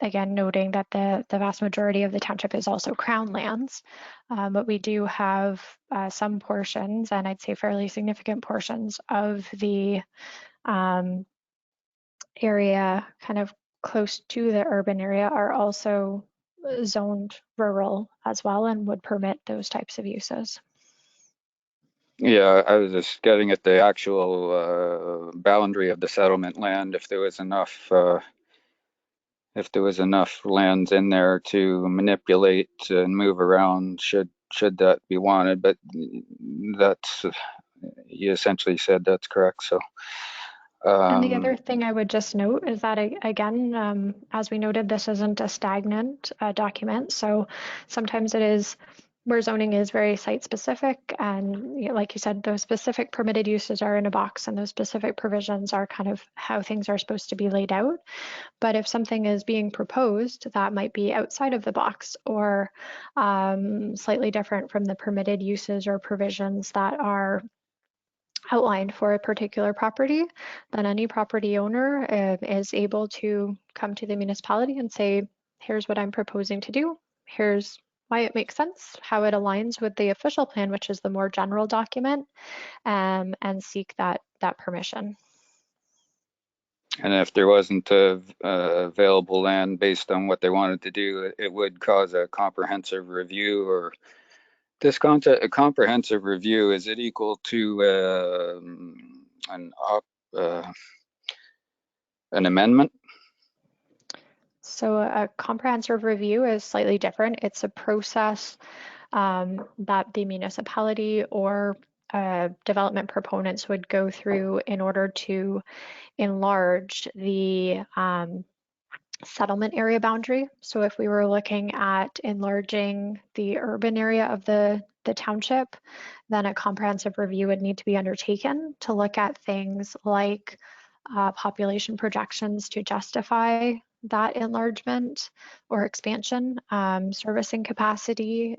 Again, noting that the vast majority of the township is also crown lands, but we do have some portions, and I'd say fairly significant portions of the area kind of close to the urban area are also zoned rural as well and would permit those types of uses. Yeah, I was just getting at the actual boundary of the settlement land. If there was enough lands in there to manipulate and move around, should that be wanted. But that's, you essentially said that's correct. So. And the other thing I would just note is that, again, as we noted, this isn't a stagnant document. So sometimes it is where zoning is very site specific. And like you said, those specific permitted uses are in a box and those specific provisions are kind of how things are supposed to be laid out. But if something is being proposed that might be outside of the box or slightly different from the permitted uses or provisions that are outlined for a particular property, then any property owner is able to come to the municipality and say, here's what I'm proposing to do. Here's why it makes sense, how it aligns with the official plan, which is the more general document, and seek that permission. And if there wasn't available land based on what they wanted to do, it would cause a comprehensive review. Or this a comprehensive review, is it equal to an amendment? So a comprehensive review is slightly different. It's a process that the municipality or development proponents would go through in order to enlarge the settlement area boundary. So if we were looking at enlarging the urban area of the township, then a comprehensive review would need to be undertaken to look at things like population projections to justify that enlargement or expansion, servicing capacity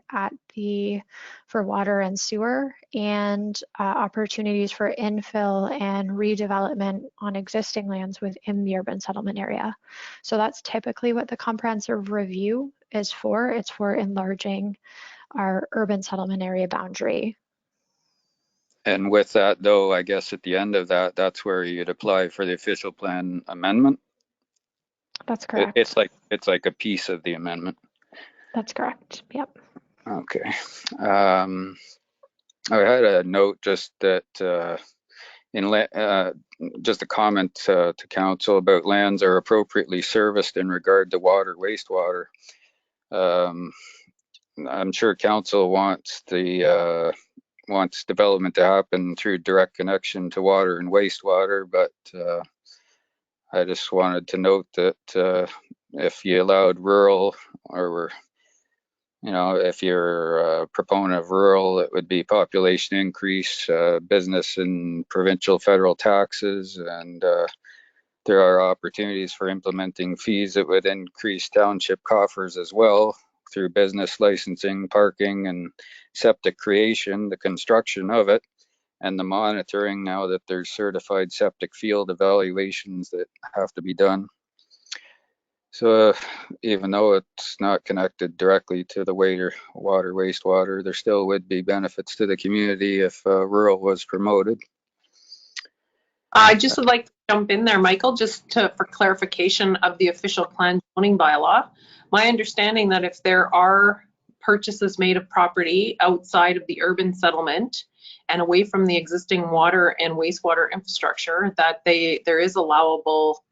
for water and sewer, and opportunities for infill and redevelopment on existing lands within the urban settlement area. So that's typically what the comprehensive review is for. It's for enlarging our urban settlement area boundary. And with that, though, I guess at the end of that, that's where you'd apply for the official plan amendment. That's correct. It's like a piece of the amendment. That's correct. Yep. Okay. I had a note just that just a comment to council about lands are appropriately serviced in regard to water, wastewater. I'm sure council wants development to happen through direct connection to water and wastewater, but I just wanted to note that if you allowed rural, or if you're a proponent of rural, it would be population increase, business and provincial federal taxes, and there are opportunities for implementing fees that would increase township coffers as well through business licensing, parking, and septic creation, the construction of it, and the monitoring now that there's certified septic field evaluations that have to be done. So even though it's not connected directly to the water, wastewater, there still would be benefits to the community if rural was promoted. I just would like to jump in there, Michael, just for clarification of the official plan zoning bylaw. My understanding that if there are purchases made of property outside of the urban settlement and away from the existing water and wastewater infrastructure, that there is allowable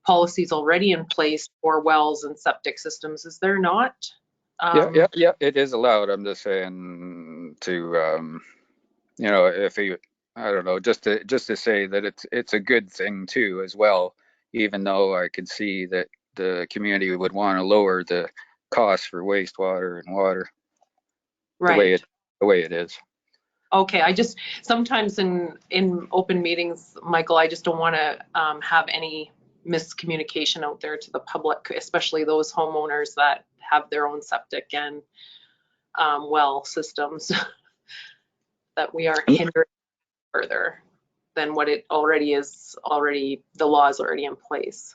policies already in place for wells and septic systems, is there not? Yeah, it is allowed. I'm just saying to, if you, I don't know, just to say that it's a good thing too as well, even though I could see that the community would want to lower the cost for wastewater and water, right, the way it is. Okay, I just sometimes in open meetings, Michael, I just don't want to have any miscommunication out there to the public, especially those homeowners that have their own septic and well systems, that we are hindering further than what it already is. The law is already in place.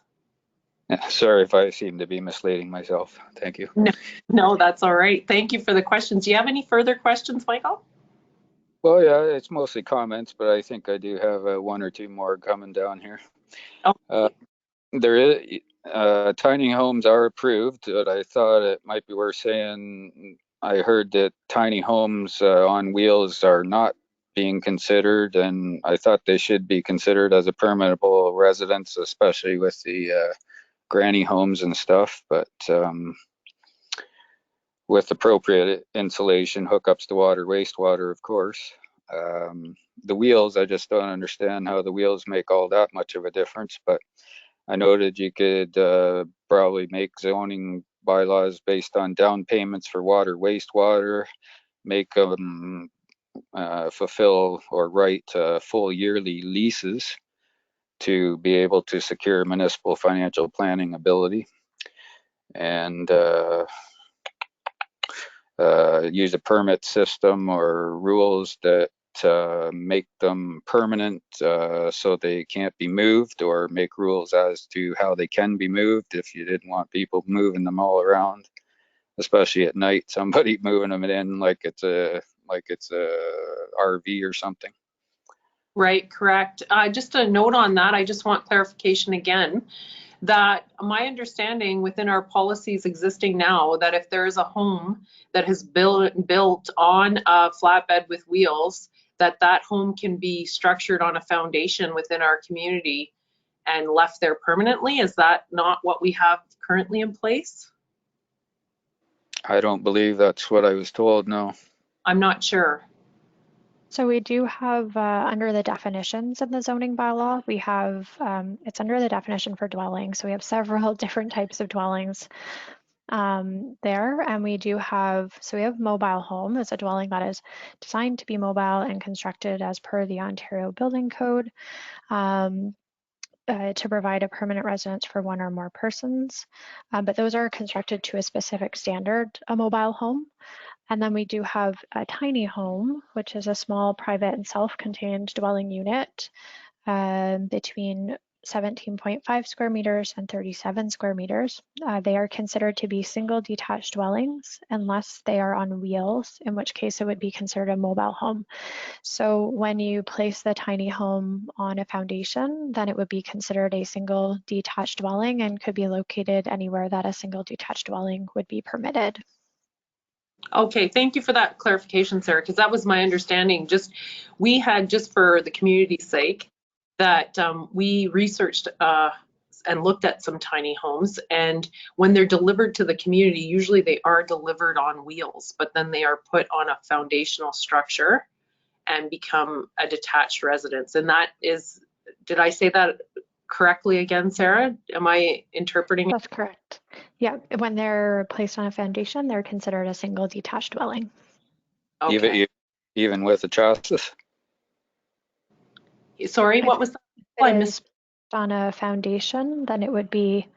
Yeah, sorry if I seem to be misleading myself. Thank you. No, that's all right. Thank you for the questions. Do you have any further questions, Michael? Well, yeah, it's mostly comments, but I think I do have one or two more coming down here. Oh. There is tiny homes are approved, but I thought it might be worth saying. I heard that tiny homes on wheels are not being considered, and I thought they should be considered as a permanentable residence, especially with the granny homes and stuff. But with appropriate insulation, hookups to water, wastewater, of course. The wheels, I just don't understand how the wheels make all that much of a difference, but I noted you could probably make zoning bylaws based on down payments for water, wastewater, make them fulfill or write full yearly leases to be able to secure municipal financial planning ability, and use a permit system or rules that make them permanent so they can't be moved, or make rules as to how they can be moved if you didn't want people moving them all around, especially at night, somebody moving them in like it's a RV or something. Right, correct. Just a note on that, I just want clarification again, that my understanding within our policies existing now, that if there is a home that has built on a flatbed with wheels, that home can be structured on a foundation within our community and left there permanently. Is that not what we have currently in place? I don't believe that's what I was told, no. I'm not sure. So we do have under the definitions in the zoning bylaw, we have, it's under the definition for dwelling. So we have several different types of dwellings there. And we do have, so we have mobile home as a dwelling that is designed to be mobile and constructed as per the Ontario Building Code to provide a permanent residence for one or more persons. But those are constructed to a specific standard, a mobile home. And then we do have a tiny home, which is a small private and self-contained dwelling unit between 17.5 square meters and 37 square meters. They are considered to be single detached dwellings unless they are on wheels, in which case it would be considered a mobile home. So when you place the tiny home on a foundation, then it would be considered a single detached dwelling and could be located anywhere that a single detached dwelling would be permitted. Okay, thank you for that clarification, Sarah, because that was my understanding. We had, just for the community's sake, that we researched and looked at some tiny homes, and when they're delivered to the community, usually they are delivered on wheels, but then they are put on a foundational structure and become a detached residence. And that is, did I say that correctly again, Sarah? Am I interpreting it? That's correct. Yeah, when they're placed on a foundation, they're considered a single detached dwelling. Okay. Even with a chassis? Sorry, what was that? If I it missed. is on a foundation, then it would be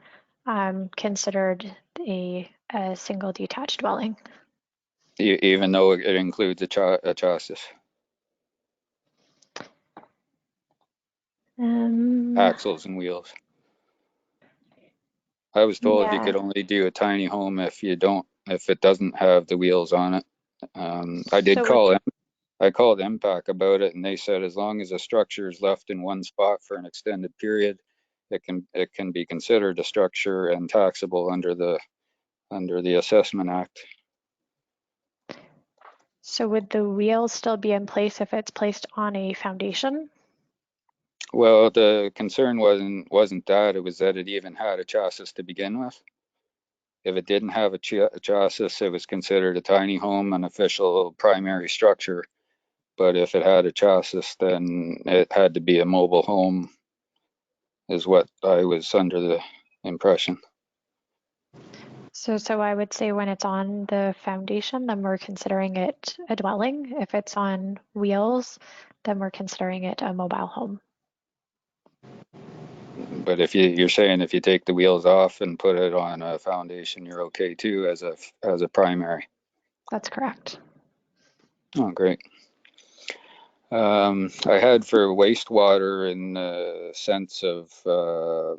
considered a single detached dwelling. Even though it includes a chassis? Axles and wheels. I was told you Yeah. could only do a tiny home if it doesn't have the wheels on it. I did call I called MPAC about it, and they said as long as the structure is left in one spot for an extended period, it can be considered a structure and taxable under the Assessment Act. So would the wheels still be in place if it's placed on a foundation? Well, the concern wasn't that, it was that it even had a chassis to begin with. If it didn't have a chassis, it was considered a tiny home, an official primary structure. But if it had a chassis, then it had to be a mobile home, is what I was under the impression. So I would say when it's on the foundation, then we're considering it a dwelling. If it's on wheels, then we're considering it a mobile home. But if you're saying if you take the wheels off and put it on a foundation, you're okay too as a primary. That's correct. Oh, great. I had for wastewater in the sense of a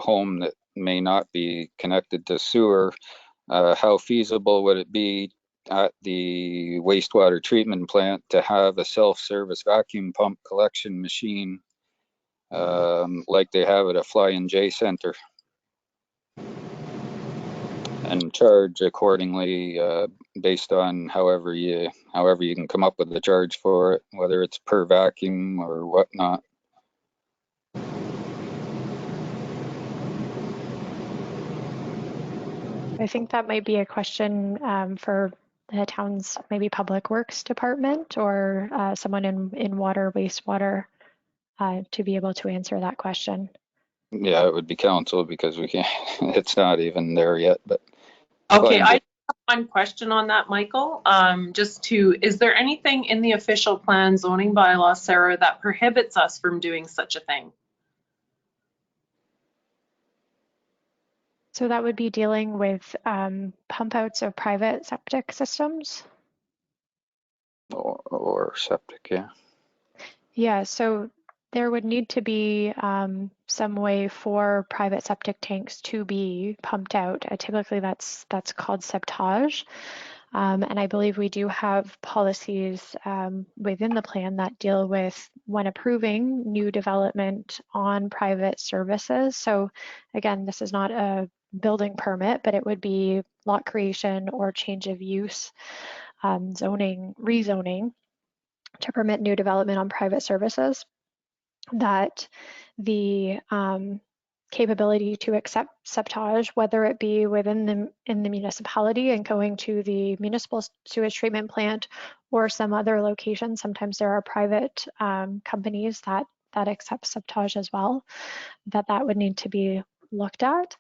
home that may not be connected to sewer. How feasible would it be at the wastewater treatment plant to have a self-service vacuum pump collection machine like they have at a Fly-in J Center, and charge accordingly based on however you can come up with the charge for it, whether it's per vacuum or whatnot? I think that might be a question for the town's maybe public works department or someone in water, wastewater to be able to answer that question. Yeah, it would be council because we can't, it's not even there yet, but. Okay, I have one question on that, Michael. Is there anything in the official plan zoning bylaw, Sarah, that prohibits us from doing such a thing? So that would be dealing with pump outs of private septic systems. Or septic, yeah. Yeah, so there would need to be some way for private septic tanks to be pumped out. Typically that's called septage. And I believe we do have policies within the plan that deal with when approving new development on private services. So again, this is not a building permit, but it would be lot creation or change of use, zoning, rezoning to permit new development on private services, that the capability to accept septage, whether it be within the municipality and going to the municipal sewage treatment plant or some other location. Sometimes there are private companies that accept septage as well, that would need to be looked at.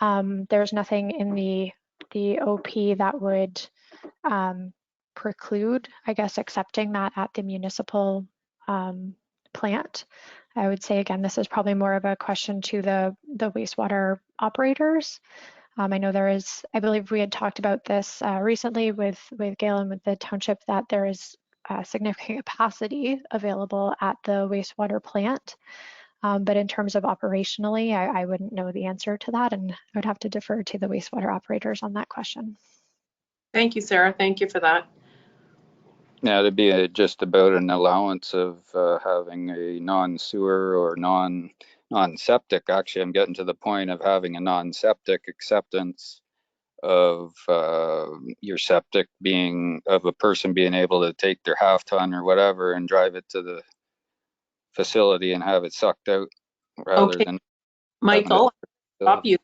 There's nothing in the OP that would preclude, I guess, accepting that at the municipal plant. I would say, again, this is probably more of a question to the wastewater operators. I know there is, I believe we had talked about this recently with Gail and with the township, that there is significant capacity available at the wastewater plant. But in terms of operationally, I wouldn't know the answer to that, and I would have to defer to the wastewater operators on that question. Thank you, Sarah. Thank you for that. Yeah, it'd be just about an allowance of having a non-sewer or non-septic. Actually, I'm getting to the point of having a non-septic acceptance of your septic being, of a person being able to take their half ton or whatever and drive it to the facility and have it sucked out rather Okay, than having it. Michael, stop you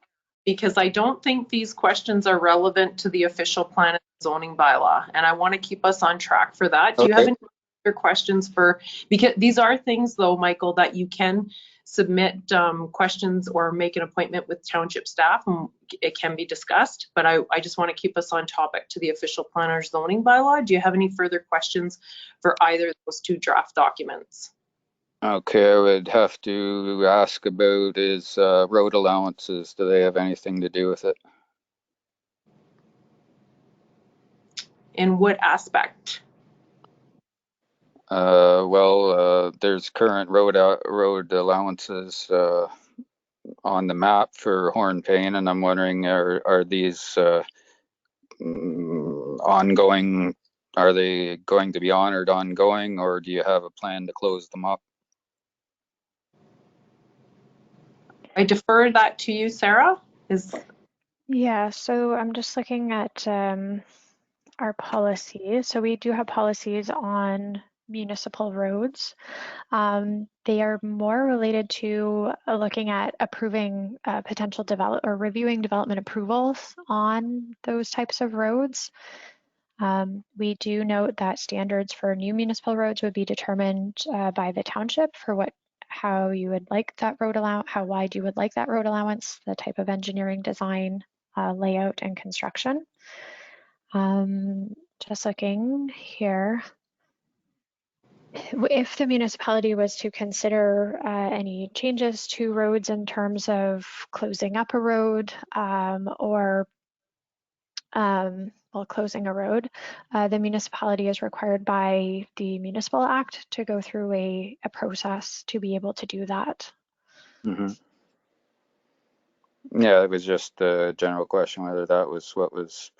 because I don't think these questions are relevant to the official plan and zoning bylaw, and I want to keep us on track for that. Do you have Okay. any other questions for, because these are things though, Michael, that you can submit questions or make an appointment with township staff and it can be discussed, but I just want to keep us on topic to the official plan or zoning bylaw. Do you have any further questions for either of those two draft documents? Okay, I would have to ask about is road allowances. Do they have anything to do with it? In what aspect? There's current road allowances on the map for Hornepayne, and I'm wondering, are these ongoing? Are they going to be honored ongoing, or do you have a plan to close them up? I defer that to you, Sarah. Yeah, so I'm just looking at our policies. So we do have policies on municipal roads. They are more related to looking at approving potential or reviewing development approvals on those types of roads. We do note that standards for new municipal roads would be determined by the township for how you would like that road allowance, how wide you would like that road allowance, the type of engineering design, layout, and construction. Just looking here. If the municipality was to consider any changes to roads in terms of closing up a road or closing a road, the municipality is required by the Municipal Act to go through a process to be able to do that. Mm-hmm. Yeah, it was just a general question whether that was what was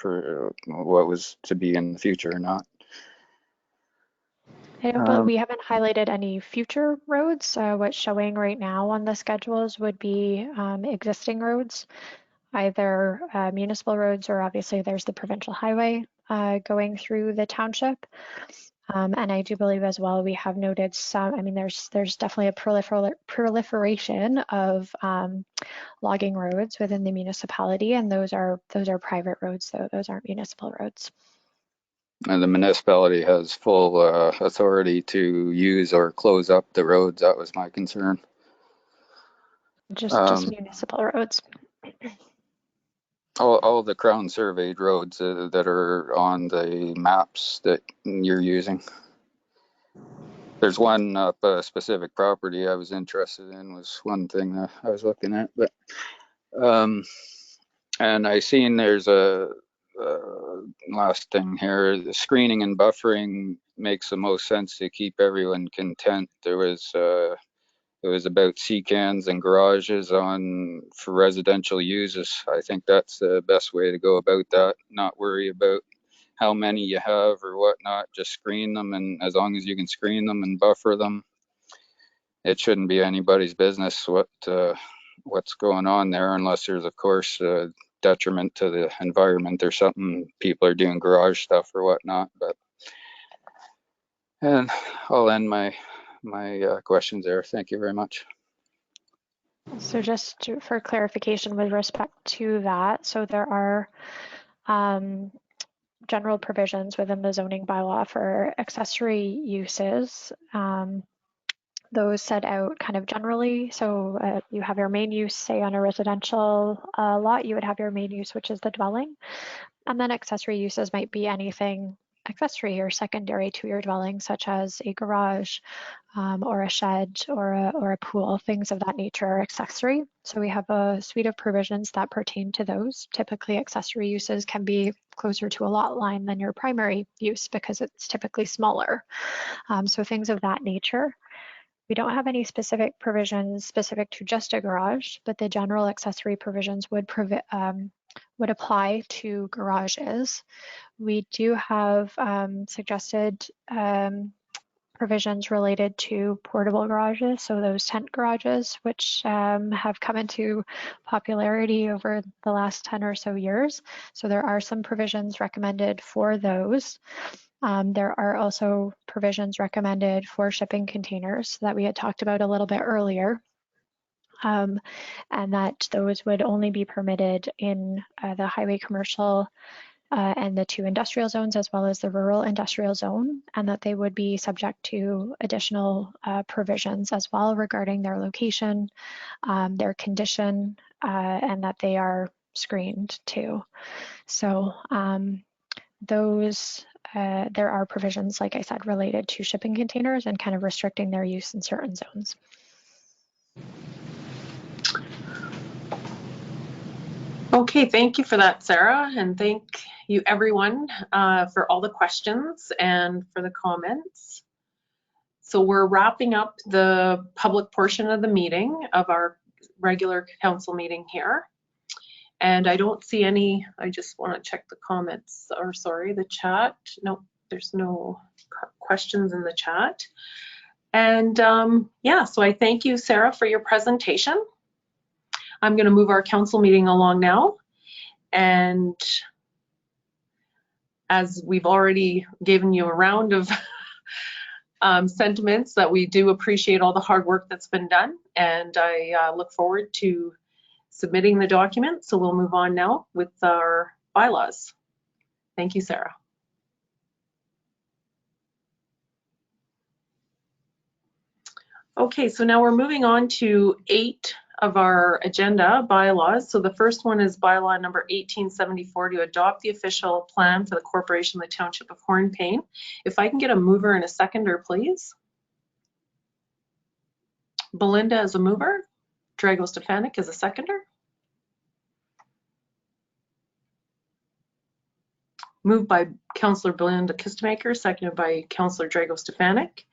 to be in the future or not. But we haven't highlighted any future roads. What's showing right now on the schedules would be existing roads, either municipal roads or obviously there's the provincial highway going through the township. And I do believe as well we have noted some, I mean, there's definitely a proliferation of logging roads within the municipality, and those are private roads, though those aren't municipal roads. And the municipality has full authority to use or close up the roads. That was my concern. Just municipal roads. All the Crown surveyed roads that are on the maps that you're using. There's one up a specific property I was interested in, was one thing that I was looking at, but and I seen there's a last thing here, the screening and buffering makes the most sense to keep everyone content. It was about C-cans and garages for residential uses. I think that's the best way to go about that. Not worry about how many you have or whatnot, just screen them, and as long as you can screen them and buffer them, it shouldn't be anybody's business what's going on there, unless there's of course a detriment to the environment or something, people are doing garage stuff or whatnot. And I'll end my questions there. Thank you very much. So just for clarification with respect to that, so there are general provisions within the zoning bylaw for accessory uses. Those set out kind of generally. So you have your main use, say on a residential lot, you would have your main use, which is the dwelling. And then accessory uses might be anything accessory or secondary to your dwelling, such as a garage or a shed or a pool, things of that nature are accessory. So we have a suite of provisions that pertain to those. Typically accessory uses can be closer to a lot line than your primary use because it's typically smaller. So things of that nature. We don't have any specific provisions specific to just a garage, but the general accessory provisions would apply to garages. We do have suggested provisions related to portable garages, so those tent garages, which have come into popularity over the last 10 or so years. So there are some provisions recommended for those. There are also provisions recommended for shipping containers that we had talked about a little bit earlier. And that those would only be permitted in the highway commercial and the 2 industrial zones, as well as the rural industrial zone, and that they would be subject to additional provisions as well regarding their location, their condition, and that they are screened too. So those there are provisions, like I said, related to shipping containers and kind of restricting their use in certain zones. Okay, thank you for that, Sarah, and thank you everyone for all the questions and for the comments. So we're wrapping up the public portion of the meeting of our regular council meeting here. And I don't see any, I just want to check the comments, or sorry, the chat. No, there's no questions in the chat. And yeah, so I thank you, Sarah, for your presentation. I'm going to move our council meeting along now. And as we've already given you a round of sentiments, that we do appreciate all the hard work that's been done. And I look forward to submitting the document. So we'll move on now with our bylaws. Thank you, Sarah. Okay, so now we're moving on to 8 of our agenda, bylaws. So the first one is bylaw number 1874 to adopt the official plan for the corporation of the Township of Hornepayne. If I can get a mover and a seconder, please. Belinda as a mover, Drago Stefanik as a seconder. Moved by Councillor Belinda Kistemaker, seconded by Councillor Drago Stefanik.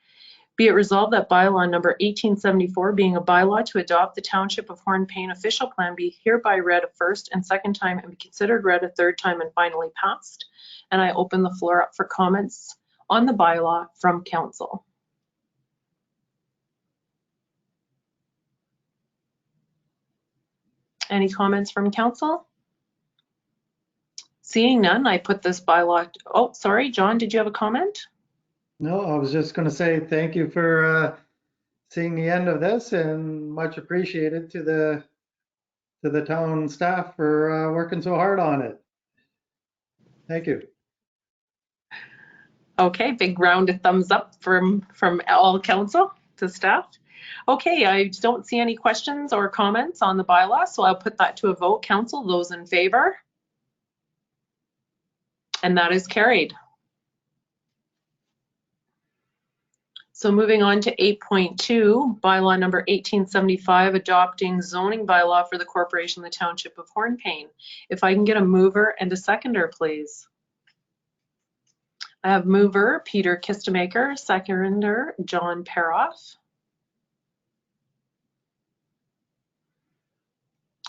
Be it resolved that bylaw number 1874, being a bylaw to adopt the Township of Hornepayne official plan, be hereby read a first and second time and be considered read a third time and finally passed. And I open the floor up for comments on the bylaw from council. Any comments from council? Seeing none, I put this bylaw, oh, sorry, John, did you have a comment? No, I was just going to say thank you for seeing the end of this, and much appreciated to the town staff for working so hard on it. Thank you. Okay, big round of thumbs up from all council to staff. Okay, I don't see any questions or comments on the bylaw, so I'll put that to a vote. Council, those in favor? And that is carried. So moving on to 8.2, bylaw number 1875, adopting zoning bylaw for the corporation of the Township of Hornepayne. If I can get a mover and a seconder, please. I have mover Peter Kistemaker, seconder John Peroff.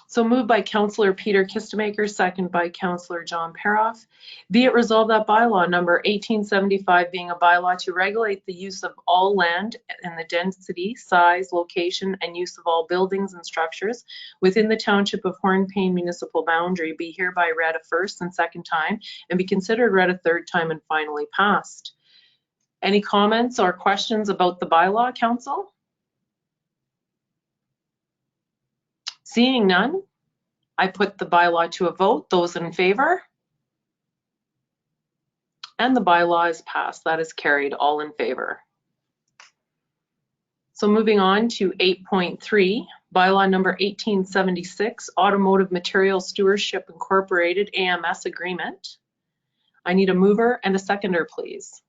So moved by Councillor Peter Kistemaker, second by Councillor John Peroff. Be it resolved that bylaw number 1875, being a bylaw to regulate the use of all land and the density, size, location, and use of all buildings and structures within the Township of Hornepayne municipal boundary, be hereby read a first and second time and be considered read a third time and finally passed. Any comments or questions about the bylaw, council? Seeing none, I put the bylaw to a vote. Those in favor? And the bylaw is passed. That is carried, all in favor. So moving on to 8.3, bylaw number 1876, Automotive Materials Stewardship Incorporated AMS Agreement. I need a mover and a seconder, please.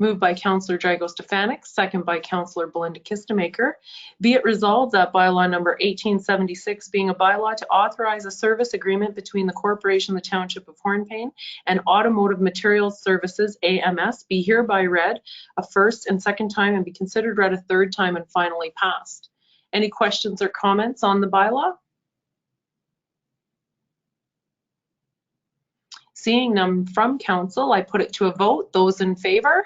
Moved by Councillor Drago Stefanik, second by Councillor Belinda Kistemaker. Be it resolved that bylaw number 1876, being a bylaw to authorize a service agreement between the corporation of the Township of Hornepayne and Automotive Materials Services AMS, be hereby read a first and second time and be considered read a third time and finally passed. Any questions or comments on the bylaw? Seeing none from council, I put it to a vote. Those in favor?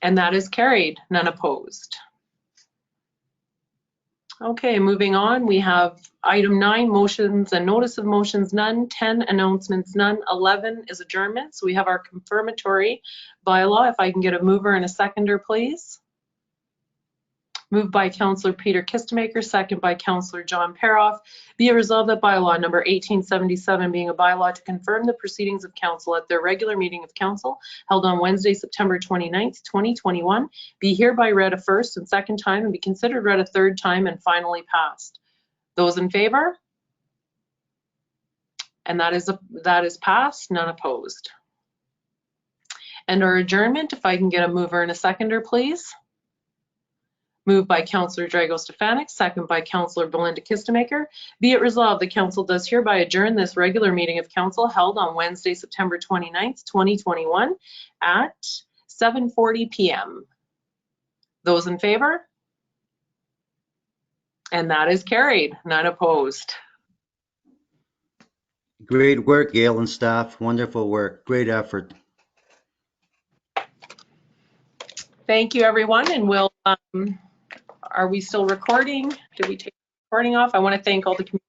And that is carried, none opposed. Okay, moving on, we have item 9, motions and notice of motions, none. 10, announcements, none. 11 is adjournment. So we have our confirmatory bylaw. If I can get a mover and a seconder, please. Moved by Councillor Peter Kistemaker, second by Councillor John Paroff. Be it resolved that bylaw number 1877, being a bylaw to confirm the proceedings of council at their regular meeting of council held on Wednesday, September 29th, 2021, be hereby read a first and second time and be considered read a third time and finally passed. Those in favor? And that is passed, none opposed. And our adjournment, if I can get a mover and a seconder, please. Moved by Councillor Drago Stefanik, second by Councillor Belinda Kistemaker. Be it resolved, the council does hereby adjourn this regular meeting of council held on Wednesday, September 29th, 2021 at 7:40 p.m. Those in favor? And that is carried, none opposed. Great work, Gail and staff. Wonderful work. Great effort. Thank you, everyone, and we'll, are we still recording? Did we take the recording off? I want to thank all the community